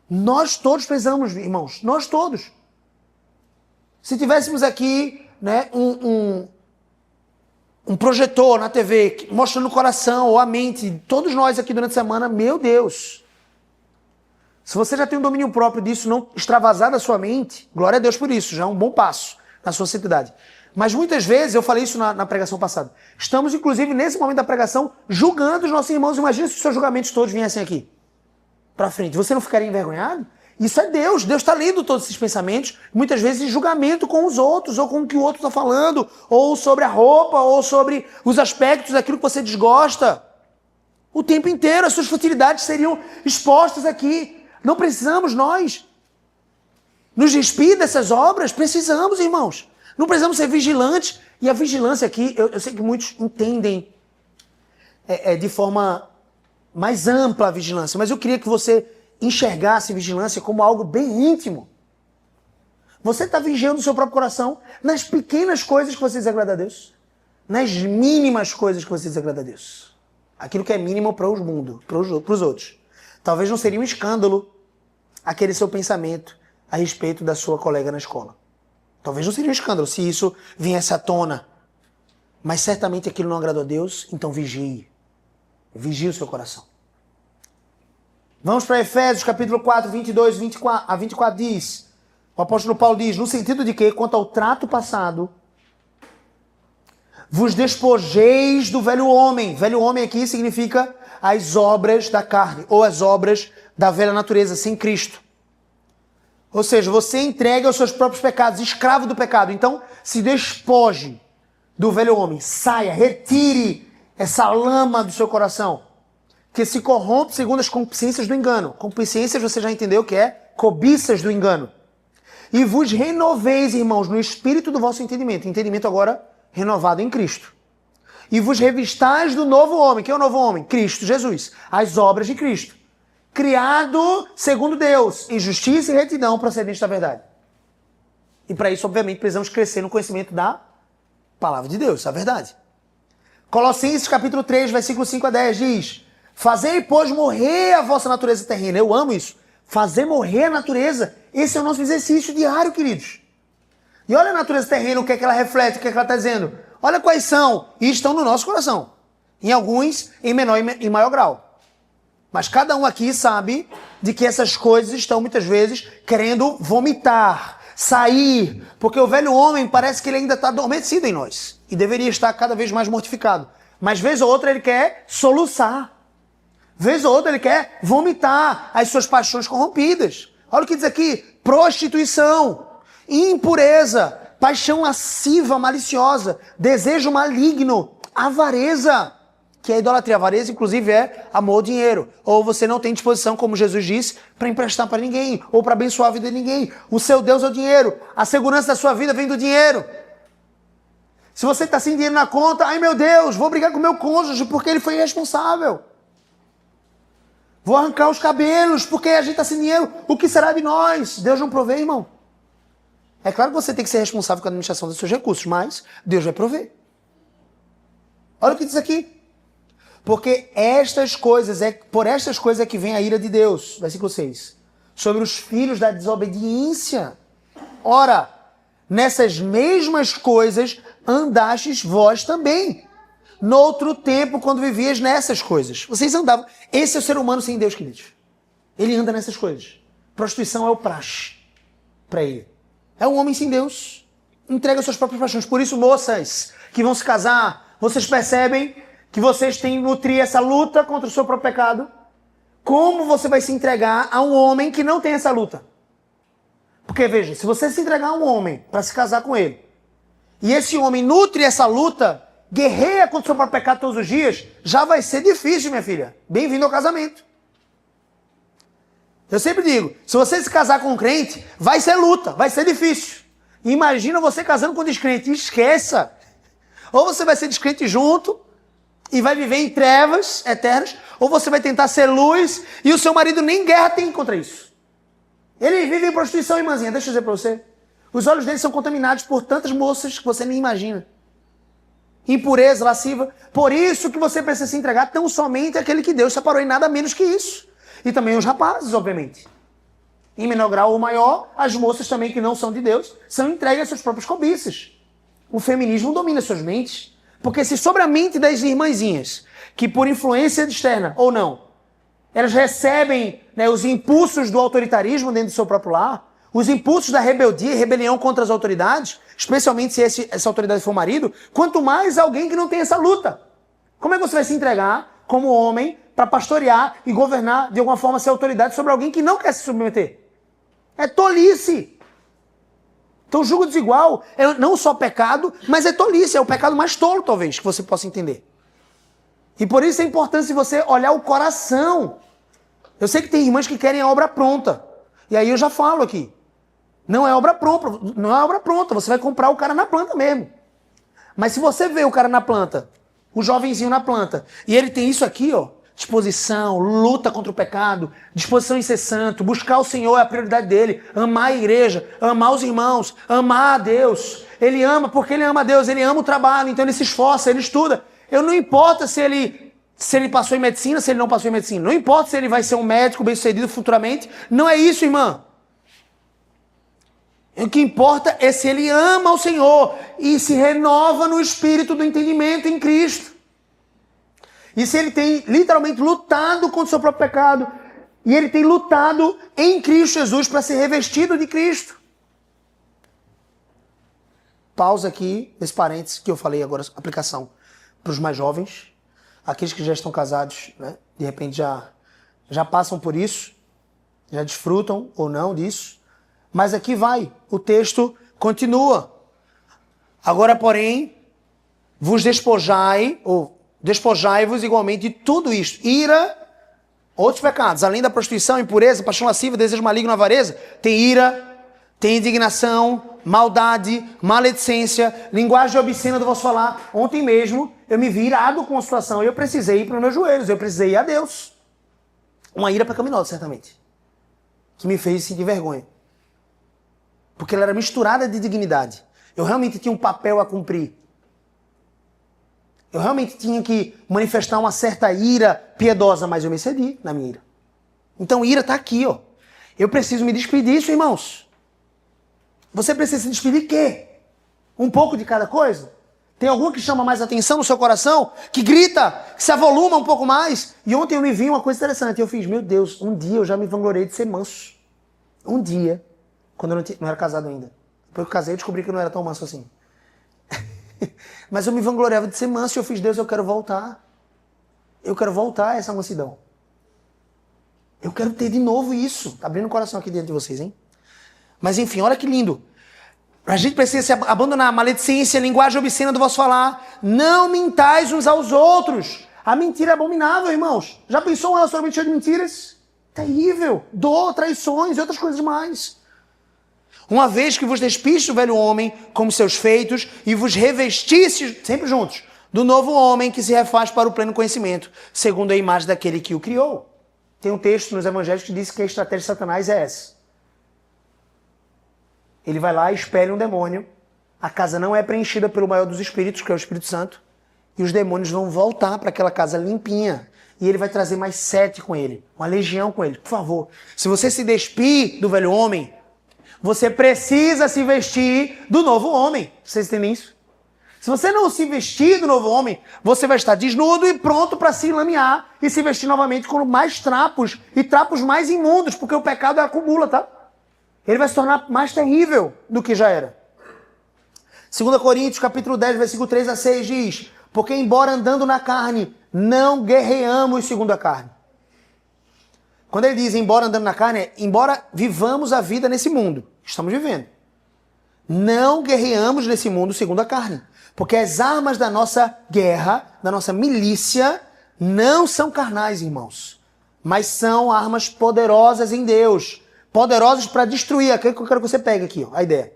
S1: Nós todos precisamos, irmãos, nós todos. Se tivéssemos aqui, né, um projetor na TV mostrando o coração ou a mente, todos nós aqui durante a semana, meu Deus. Se você já tem um domínio próprio disso, não extravasar da sua mente, glória a Deus por isso, já é um bom passo na sua santidade. Mas muitas vezes, eu falei isso na pregação passada, estamos inclusive nesse momento da pregação julgando os nossos irmãos. Imagina se os seus julgamentos todos viessem aqui para frente. Você não ficaria envergonhado? Isso é Deus. Deus está lendo todos esses pensamentos, muitas vezes em julgamento com os outros, ou com o que o outro está falando, ou sobre a roupa, ou sobre os aspectos daquilo que você desgosta. O tempo inteiro as suas futilidades seriam expostas aqui. Não precisamos nós nos despir dessas obras? Precisamos, irmãos. Não precisamos ser vigilantes. E a vigilância aqui, eu sei que muitos entendem de forma mais ampla a vigilância, mas eu queria que você enxergasse vigilância como algo bem íntimo. Você está vigiando o seu próprio coração nas pequenas coisas que você desagrada a Deus, nas mínimas coisas que você desagrada a Deus. Aquilo que é mínimo para o mundo, para os outros. Talvez não seria um escândalo aquele seu pensamento a respeito da sua colega na escola. Talvez não seria um escândalo se isso viesse à tona. Mas certamente aquilo não agradou a Deus, então vigie. Vigie o seu coração. Vamos para Efésios capítulo 4, 22 a 24 diz, o apóstolo Paulo diz, no sentido de que, quanto ao trato passado, vos despojeis do velho homem. Velho homem aqui significa as obras da carne, ou as obras da velha natureza, sem Cristo. Ou seja, você entrega aos seus próprios pecados, escravo do pecado. Então, se despoje do velho homem, saia, retire essa lama do seu coração, que se corrompe segundo as concupiscências do engano. Concupiscências, você já entendeu que é cobiças do engano. E vos renoveis, irmãos, no espírito do vosso entendimento. Entendimento agora renovado em Cristo. E vos revistais do novo homem. Quem é o novo homem? Cristo Jesus. As obras de Cristo. Criado segundo Deus, em justiça e retidão procedente da verdade. E para isso, obviamente, precisamos crescer no conhecimento da palavra de Deus, a verdade. Colossenses capítulo 3, versículo 5 a 10 diz, fazei, pois, morrer a vossa natureza terrena. Eu amo isso. Fazer morrer a natureza. Esse é o nosso exercício diário, queridos. E olha a natureza terrena, o que é que ela reflete, o que é que ela está dizendo. Olha quais são, e estão no nosso coração. Em alguns, em menor e maior grau. Mas cada um aqui sabe de que essas coisas estão muitas vezes querendo vomitar, sair, porque o velho homem parece que ele ainda está adormecido em nós e deveria estar cada vez mais mortificado. Mas vez ou outra ele quer soluçar, vez ou outra ele quer vomitar as suas paixões corrompidas. Olha o que diz aqui, prostituição, impureza, paixão lasciva, maliciosa, desejo maligno, avareza, que é a idolatria. Avareza, inclusive, é amor ao dinheiro. Ou você não tem disposição, como Jesus disse, para emprestar para ninguém, ou para abençoar a vida de ninguém. O seu Deus é o dinheiro. A segurança da sua vida vem do dinheiro. Se você está sem dinheiro na conta, ai meu Deus, vou brigar com o meu cônjuge porque ele foi irresponsável. Vou arrancar os cabelos porque a gente está sem dinheiro. O que será de nós? Deus não provê, irmão. É claro que você tem que ser responsável com a administração dos seus recursos, mas Deus vai prover. Olha o que diz aqui. Porque por estas coisas é que vem a ira de Deus, versículo 6, sobre os filhos da desobediência. Ora, nessas mesmas coisas andastes vós também. Noutro tempo, quando vivias nessas coisas. Vocês andavam. Esse é o ser humano sem Deus, queridos. Ele anda nessas coisas. Prostituição é o praxe para ele. É um homem sem Deus. Entrega suas próprias paixões. Por isso, moças que vão se casar, vocês percebem que vocês têm que nutrir essa luta contra o seu próprio pecado. Como você vai se entregar a um homem que não tem essa luta? Porque, veja, se você se entregar a um homem para se casar com ele, e esse homem nutre essa luta, guerreia contra o seu próprio pecado todos os dias, já vai ser difícil, minha filha. Bem-vindo ao casamento. Eu sempre digo, se você se casar com um crente, vai ser luta, vai ser difícil. Imagina você casando com um descrente, esqueça. Ou você vai ser descrente junto e vai viver em trevas eternas, ou você vai tentar ser luz e o seu marido nem guerra tem contra isso. Ele vive em prostituição, irmãzinha, deixa eu dizer pra você. Os olhos dele são contaminados por tantas moças que você nem imagina. Impureza, lasciva. Por isso que você precisa se entregar tão somente àquele que Deus separou, e nada menos que isso. E também os rapazes, obviamente. Em menor grau ou maior, as moças também que não são de Deus são entregues às suas próprias cobiças. O feminismo domina suas mentes. Porque se sobre a mente das irmãzinhas, que por influência externa ou não, elas recebem, né, os impulsos do autoritarismo dentro do seu próprio lar, os impulsos da rebeldia e rebelião contra as autoridades, especialmente se essa autoridade for marido, quanto mais alguém que não tem essa luta. Como é que você vai se entregar como homem para pastorear e governar de alguma forma ser autoridade sobre alguém que não quer se submeter? É tolice. Então o jugo desigual é não só pecado, mas é tolice. É o pecado mais tolo, talvez, que você possa entender. E por isso é importante se você olhar o coração. Eu sei que tem irmãs que querem a obra pronta. E aí eu já falo aqui. Não é obra pronta, não é obra pronta. Você vai comprar o cara na planta mesmo. Mas se você vê o cara na planta, o jovenzinho na planta, e ele tem isso aqui, ó, disposição, luta contra o pecado, disposição em ser santo, buscar o Senhor é a prioridade dele, amar a igreja, amar os irmãos, amar a Deus. Ele ama porque ele ama a Deus, ele ama o trabalho, então ele se esforça, ele estuda. Eu não importa se ele passou em medicina, se ele não passou em medicina. Não importa se ele vai ser um médico bem-sucedido futuramente. Não é isso, irmã. O que importa é se ele ama o Senhor e se renova no espírito do entendimento em Cristo. E se ele tem literalmente lutado contra o seu próprio pecado e ele tem lutado em Cristo Jesus para ser revestido de Cristo. Pausa aqui, esse parênteses que eu falei agora, aplicação para os mais jovens, aqueles que já estão casados, né? De repente já passam por isso, já desfrutam ou não disso. Mas aqui vai, o texto continua. Agora, porém, vos despojai, ou despojai-vos igualmente de tudo isto. Ira, outros pecados, além da prostituição, impureza, paixão lasciva, desejo maligno, avareza, tem ira, tem indignação, maldade, maledicência, linguagem obscena do vosso falar. Ontem mesmo eu me vi irado com a situação e eu precisei ir para os meus joelhos, eu precisei ir a Deus. Uma ira pecaminosa, certamente, que me fez sentir vergonha. Porque ela era misturada de dignidade. Eu realmente tinha um papel a cumprir. Eu realmente tinha que manifestar uma certa ira piedosa, mas eu me excedi na minha ira. Então ira está aqui, ó. Eu preciso me despedir disso, irmãos. Você precisa se despedir de quê? Um pouco de cada coisa? Tem alguma que chama mais atenção no seu coração? Que grita, que se avoluma um pouco mais? E ontem eu me vi uma coisa interessante. Eu fiz, meu Deus, um dia eu já me vangloriei de ser manso. Um dia. Quando eu não era casado ainda. Depois que eu casei, eu descobri que eu não era tão manso assim. Mas eu me vangloriava de ser manso e eu fiz, Deus, eu quero voltar. Eu quero voltar a essa mansidão. Eu quero ter de novo isso. Tá abrindo o coração aqui dentro de vocês, hein? Mas enfim, olha que lindo. A gente precisa se abandonar a maledicência, a linguagem obscena do vosso falar. Não mintais uns aos outros. A mentira é abominável, irmãos. Já pensou um relacionamento cheio de mentiras? Terrível. Dor, traições e outras coisas mais. Uma vez que vos despiste o velho homem como seus feitos e vos revestisse, sempre juntos, do novo homem que se refaz para o pleno conhecimento, segundo a imagem daquele que o criou. Tem um texto nos evangelhos que diz que a estratégia de Satanás é essa. Ele vai lá e espelha um demônio, a casa não é preenchida pelo maior dos espíritos, que é o Espírito Santo, e os demônios vão voltar para aquela casa limpinha, e ele vai trazer mais 7 com ele, uma legião com ele. Por favor, se você se despir do velho homem, Você precisa se vestir do novo homem. Vocês entendem isso? Se você não se vestir do novo homem, você vai estar desnudo e pronto para se lamear e se vestir novamente com mais trapos e trapos mais imundos, porque o pecado acumula, tá? Ele vai se tornar mais terrível do que já era. 2 Coríntios, capítulo 10, versículo 3 a 6 diz: porque embora andando na carne, não guerreamos segundo a carne. Quando ele diz embora andando na carne, embora vivamos a vida nesse mundo, estamos vivendo. Não guerreamos nesse mundo segundo a carne. Porque as armas da nossa guerra, da nossa milícia, não são carnais, irmãos. Mas são armas poderosas em Deus. Poderosas para destruir. Aquilo que eu quero que você pegue aqui, ó, a ideia.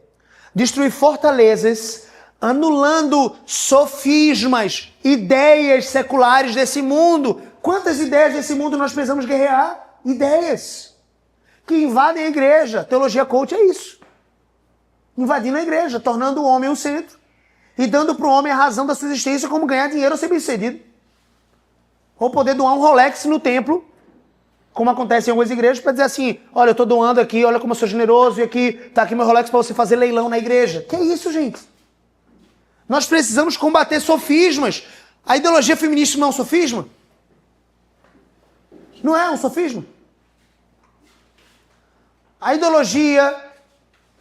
S1: Destruir fortalezas, anulando sofismas, ideias seculares desse mundo. Quantas ideias desse mundo nós precisamos guerrear? Ideias que invadem a igreja. Teologia coach é isso. Invadindo a igreja, tornando o homem o centro. E dando para o homem a razão da sua existência, como ganhar dinheiro ou ser bem-sucedido. Ou poder doar um Rolex no templo, como acontece em algumas igrejas, para dizer assim, olha, eu estou doando aqui, olha como eu sou generoso, e aqui está aqui meu Rolex para você fazer leilão na igreja. Que é isso, gente? Nós precisamos combater sofismas. A ideologia feminista não é um sofisma? Não é um sofisma? A ideologia,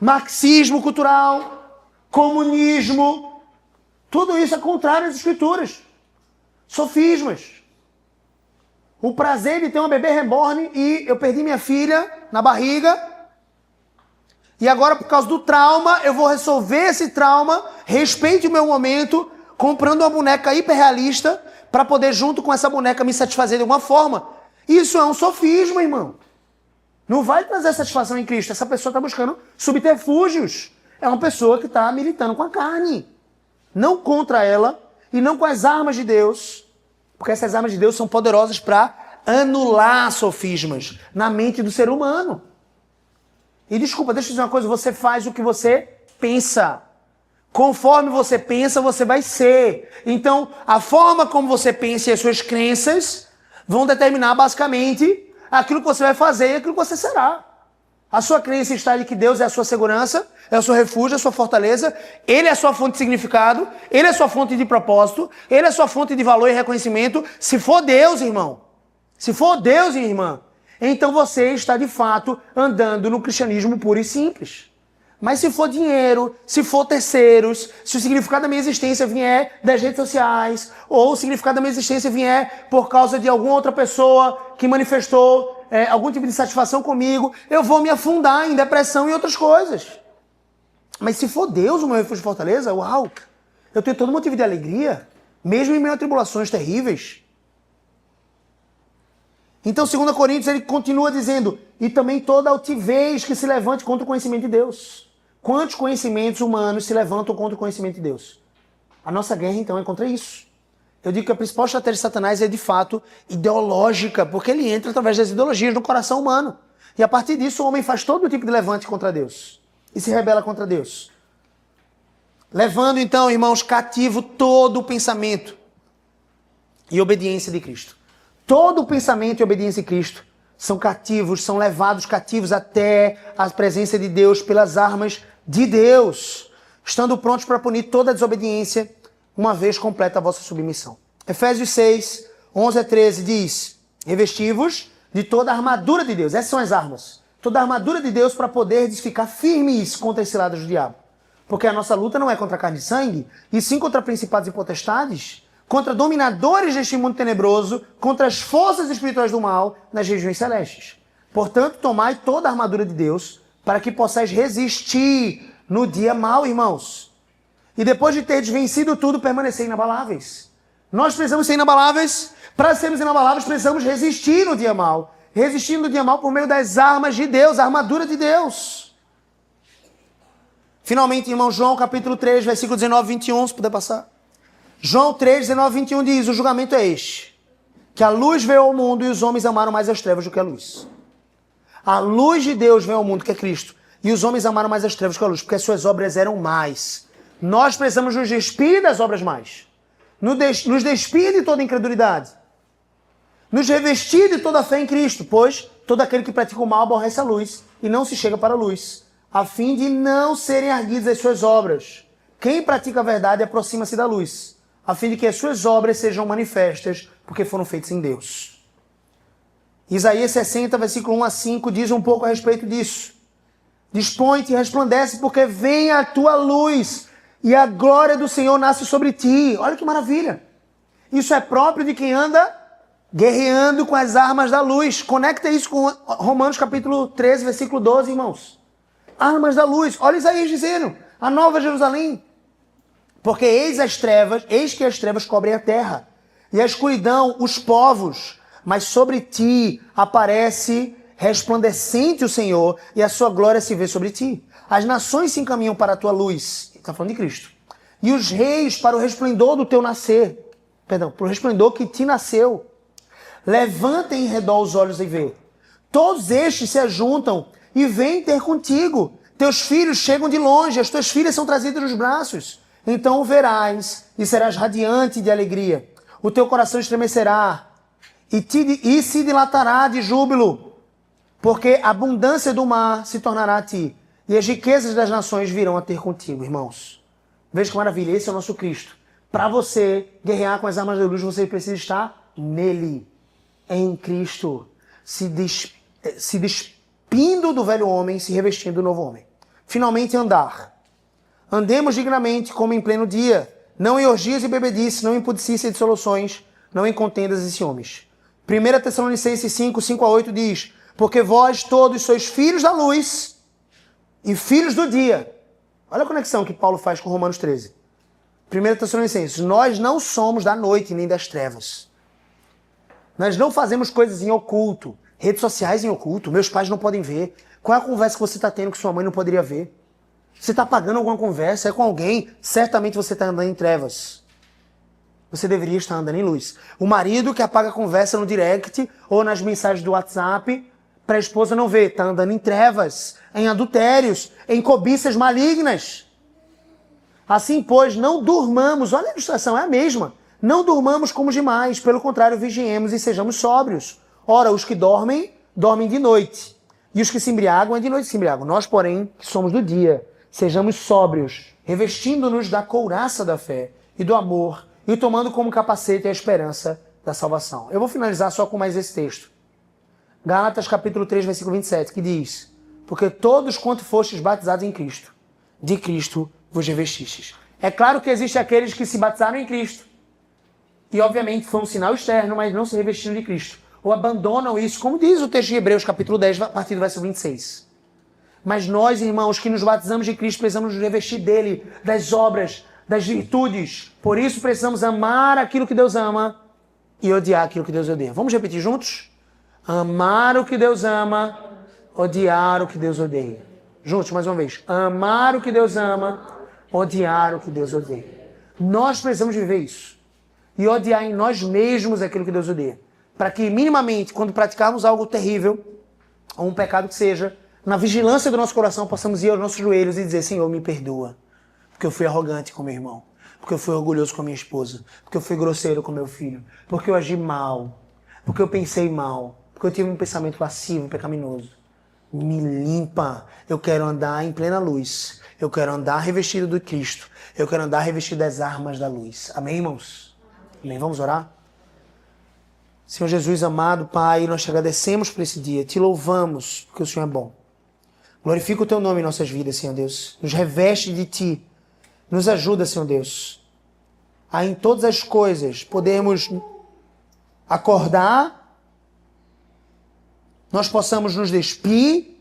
S1: marxismo cultural, comunismo, tudo isso é contrário às escrituras. Sofismas. O prazer de ter uma bebê reborn e eu perdi minha filha na barriga. E agora, por causa do trauma, eu vou resolver esse trauma, respeite o meu momento, comprando uma boneca hiperrealista para poder, junto com essa boneca, me satisfazer de alguma forma. Isso é um sofisma, irmão. Não vai trazer satisfação em Cristo. Essa pessoa está buscando subterfúgios. É uma pessoa que está militando com a carne. Não contra ela e não com as armas de Deus. Porque essas armas de Deus são poderosas para anular sofismas na mente do ser humano. E desculpa, deixa eu dizer uma coisa. Você faz o que você pensa. Conforme você pensa, você vai ser. Então, a forma como você pensa e as suas crenças vão determinar basicamente aquilo que você vai fazer e aquilo que você será. A sua crença está de que Deus é a sua segurança, é o seu refúgio, é a sua fortaleza, Ele é a sua fonte de significado, Ele é a sua fonte de propósito, Ele é a sua fonte de valor e reconhecimento. Se for Deus, irmão, se for Deus, irmã, então você está de fato andando no cristianismo puro e simples. Mas se for dinheiro, se for terceiros, se o significado da minha existência vier das redes sociais, ou o significado da minha existência vier por causa de alguma outra pessoa que manifestou algum tipo de satisfação comigo, eu vou me afundar em depressão e outras coisas. Mas se for Deus o meu refúgio e fortaleza, uau, eu tenho todo motivo de alegria, mesmo em meio a tribulações terríveis. Então, 2 Coríntios, ele continua dizendo, e também toda altivez que se levante contra o conhecimento de Deus. Quantos conhecimentos humanos se levantam contra o conhecimento de Deus? A nossa guerra, então, é contra isso. Eu digo que a principal estratégia de Satanás é, de fato, ideológica, porque ele entra através das ideologias no coração humano. E a partir disso, o homem faz todo tipo de levante contra Deus. E se rebela contra Deus. Levando, então, irmãos, cativo todo o pensamento e obediência de Cristo. Todo o pensamento e obediência de Cristo são cativos, são levados cativos até a presença de Deus pelas armas de Deus, estando prontos para punir toda a desobediência, uma vez completa a vossa submissão. Efésios 6, 11 a 13 diz, revesti-vos de toda a armadura de Deus. Essas são as armas. Toda a armadura de Deus para poder ficar firmes contra esse lado do diabo. Porque a nossa luta não é contra carne e sangue, e sim contra principados e potestades, contra dominadores deste mundo tenebroso, contra as forças espirituais do mal nas regiões celestes. Portanto, tomai toda a armadura de Deus, para que possais resistir no dia mau, irmãos. E depois de teres vencido tudo, permanecer inabaláveis. Nós precisamos ser inabaláveis. Para sermos inabaláveis, precisamos resistir no dia mau. Resistindo no dia mau por meio das armas de Deus, a armadura de Deus. Finalmente, irmão, João capítulo 3, versículo 19 e 21, se puder passar. João 3, 19 e 21 diz, o julgamento é este, que a luz veio ao mundo e os homens amaram mais as trevas do que a luz. A luz de Deus veio ao mundo, que é Cristo, e os homens amaram mais as trevas do que a luz, porque as suas obras eram mais. Nós precisamos nos despir das obras mais. Nos despir de toda incredulidade. Nos revestir de toda a fé em Cristo, pois todo aquele que pratica o mal aborrece a luz e não se chega para a luz, a fim de não serem arguidas as suas obras. Quem pratica a verdade aproxima-se da luz, a fim de que as suas obras sejam manifestas, porque foram feitas em Deus. Isaías 60, versículo 1 a 5, diz um pouco a respeito disso. Dispõe-te e resplandece, porque vem a tua luz, e a glória do Senhor nasce sobre ti. Olha que maravilha! Isso é próprio de quem anda guerreando com as armas da luz. Conecta isso com Romanos capítulo 13, versículo 12, irmãos. Armas da luz. Olha Isaías dizendo, a nova Jerusalém. Porque eis que as trevas cobrem a terra, e a escuridão os povos, mas sobre ti aparece resplandecente o Senhor, e a sua glória se vê sobre ti. As nações se encaminham para a tua luz, está falando de Cristo, e os reis para o resplendor do teu nascer, para o resplendor que te nasceu. Levantem em redor os olhos e vê. Todos estes se ajuntam e vêm ter contigo. Teus filhos chegam de longe, as tuas filhas são trazidas nos braços. Então o verás e serás radiante de alegria. O teu coração estremecerá e se dilatará de júbilo, porque a abundância do mar se tornará a ti, e as riquezas das nações virão a ter contigo, irmãos. Veja que maravilha, esse é o nosso Cristo. Para você guerrear com as armas da luz, você precisa estar nele, em Cristo, se despindo do velho homem, se revestindo do novo homem. Finalmente andar. Andemos dignamente como em pleno dia, não em orgias e bebedice, não em pudicícia e dissoluções, não em contendas e ciúmes. 1 Tessalonicenses 5, 5 a 8 diz, porque vós todos sois filhos da luz e filhos do dia. Olha a conexão que Paulo faz com Romanos 13. 1 Tessalonicenses, nós não somos da noite nem das trevas. Nós não fazemos coisas em oculto, redes sociais em oculto, meus pais não podem ver. Qual é a conversa que você está tendo que sua mãe não poderia ver? Você está pagando alguma conversa, é com alguém, certamente você está andando em trevas. Você deveria estar andando em luz. O marido que apaga a conversa no direct ou nas mensagens do WhatsApp para a esposa não ver, está andando em trevas, em adultérios, em cobiças malignas. Assim, pois, não durmamos, olha a ilustração, é a mesma. Não durmamos como os demais, pelo contrário, vigiemos e sejamos sóbrios. Ora, os que dormem, dormem de noite. E os que se embriagam, é de noite se embriagam. Nós, porém, que somos do dia, sejamos sóbrios, revestindo-nos da couraça da fé e do amor, e tomando como capacete a esperança da salvação. Eu vou finalizar só com mais esse texto. Gálatas capítulo 3, versículo 27, que diz, porque todos quanto fostes batizados em Cristo, de Cristo vos revestistes. É claro que existem aqueles que se batizaram em Cristo, e obviamente foi um sinal externo, mas não se revestiram de Cristo. Ou abandonam isso, como diz o texto de Hebreus capítulo 10, a partir do versículo 26. Mas nós, irmãos, que nos batizamos de Cristo, precisamos nos revestir dele, das obras, das virtudes. Por isso precisamos amar aquilo que Deus ama e odiar aquilo que Deus odeia. Vamos repetir juntos? Amar o que Deus ama, odiar o que Deus odeia. Juntos, mais uma vez. Amar o que Deus ama, odiar o que Deus odeia. Nós precisamos viver isso. E odiar em nós mesmos aquilo que Deus odeia. Para que, minimamente, quando praticarmos algo terrível, ou um pecado que seja, na vigilância do nosso coração, possamos ir aos nossos joelhos e dizer, Senhor, me perdoa. Porque eu fui arrogante com meu irmão. Porque eu fui orgulhoso com a minha esposa. Porque eu fui grosseiro com meu filho. Porque eu agi mal. Porque eu pensei mal. Porque eu tive um pensamento passivo, pecaminoso. Me limpa. Eu quero andar em plena luz. Eu quero andar revestido do Cristo. Eu quero andar revestido das armas da luz. Amém, irmãos? Amém. Vamos orar? Senhor Jesus amado, Pai, nós te agradecemos por esse dia. Te louvamos porque o Senhor é bom. Glorifica o teu nome em nossas vidas, Senhor Deus. Nos reveste de ti. Nos ajuda, Senhor Deus, a em todas as coisas podermos acordar, nós possamos nos despir,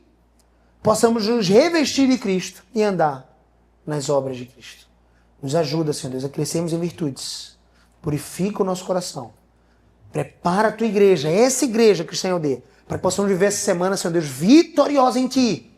S1: possamos nos revestir de Cristo e andar nas obras de Cristo. Nos ajuda, Senhor Deus, a crescermos em virtudes. Purifica o nosso coração. Prepara a tua igreja, essa igreja cristã em aldeia, para que possamos viver essa semana, Senhor Deus, vitoriosa em ti,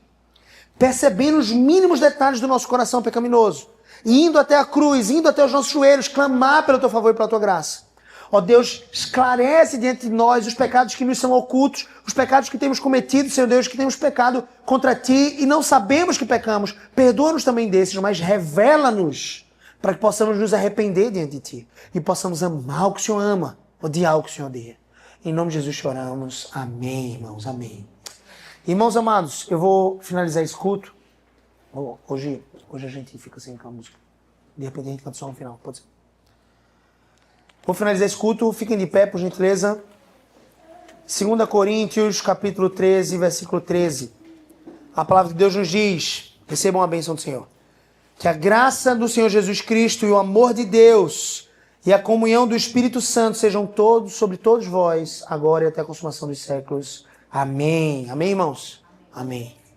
S1: percebendo os mínimos detalhes do nosso coração pecaminoso, indo até a cruz, indo até os nossos joelhos, clamar pelo teu favor e pela tua graça. Ó Deus, esclarece diante de nós os pecados que nos são ocultos, os pecados que temos cometido, Senhor Deus, que temos pecado contra ti e não sabemos que pecamos. Perdoa-nos também desses, mas revela-nos para que possamos nos arrepender diante de ti e possamos amar o que o Senhor ama, odiar o que o Senhor odeia. Em nome de Jesus choramos. Amém, irmãos. Amém. Irmãos amados, eu vou finalizar esse culto Hoje a gente fica sem a música. De repente a gente canta só no final, pode ser. Vou finalizar esse culto, fiquem de pé, por gentileza. 2 Coríntios, capítulo 13, versículo 13. A palavra de Deus nos diz, recebam a bênção do Senhor. Que a graça do Senhor Jesus Cristo e o amor de Deus e a comunhão do Espírito Santo sejam todos sobre todos vós, agora e até a consumação dos séculos. Amém. Amém, irmãos? Amém.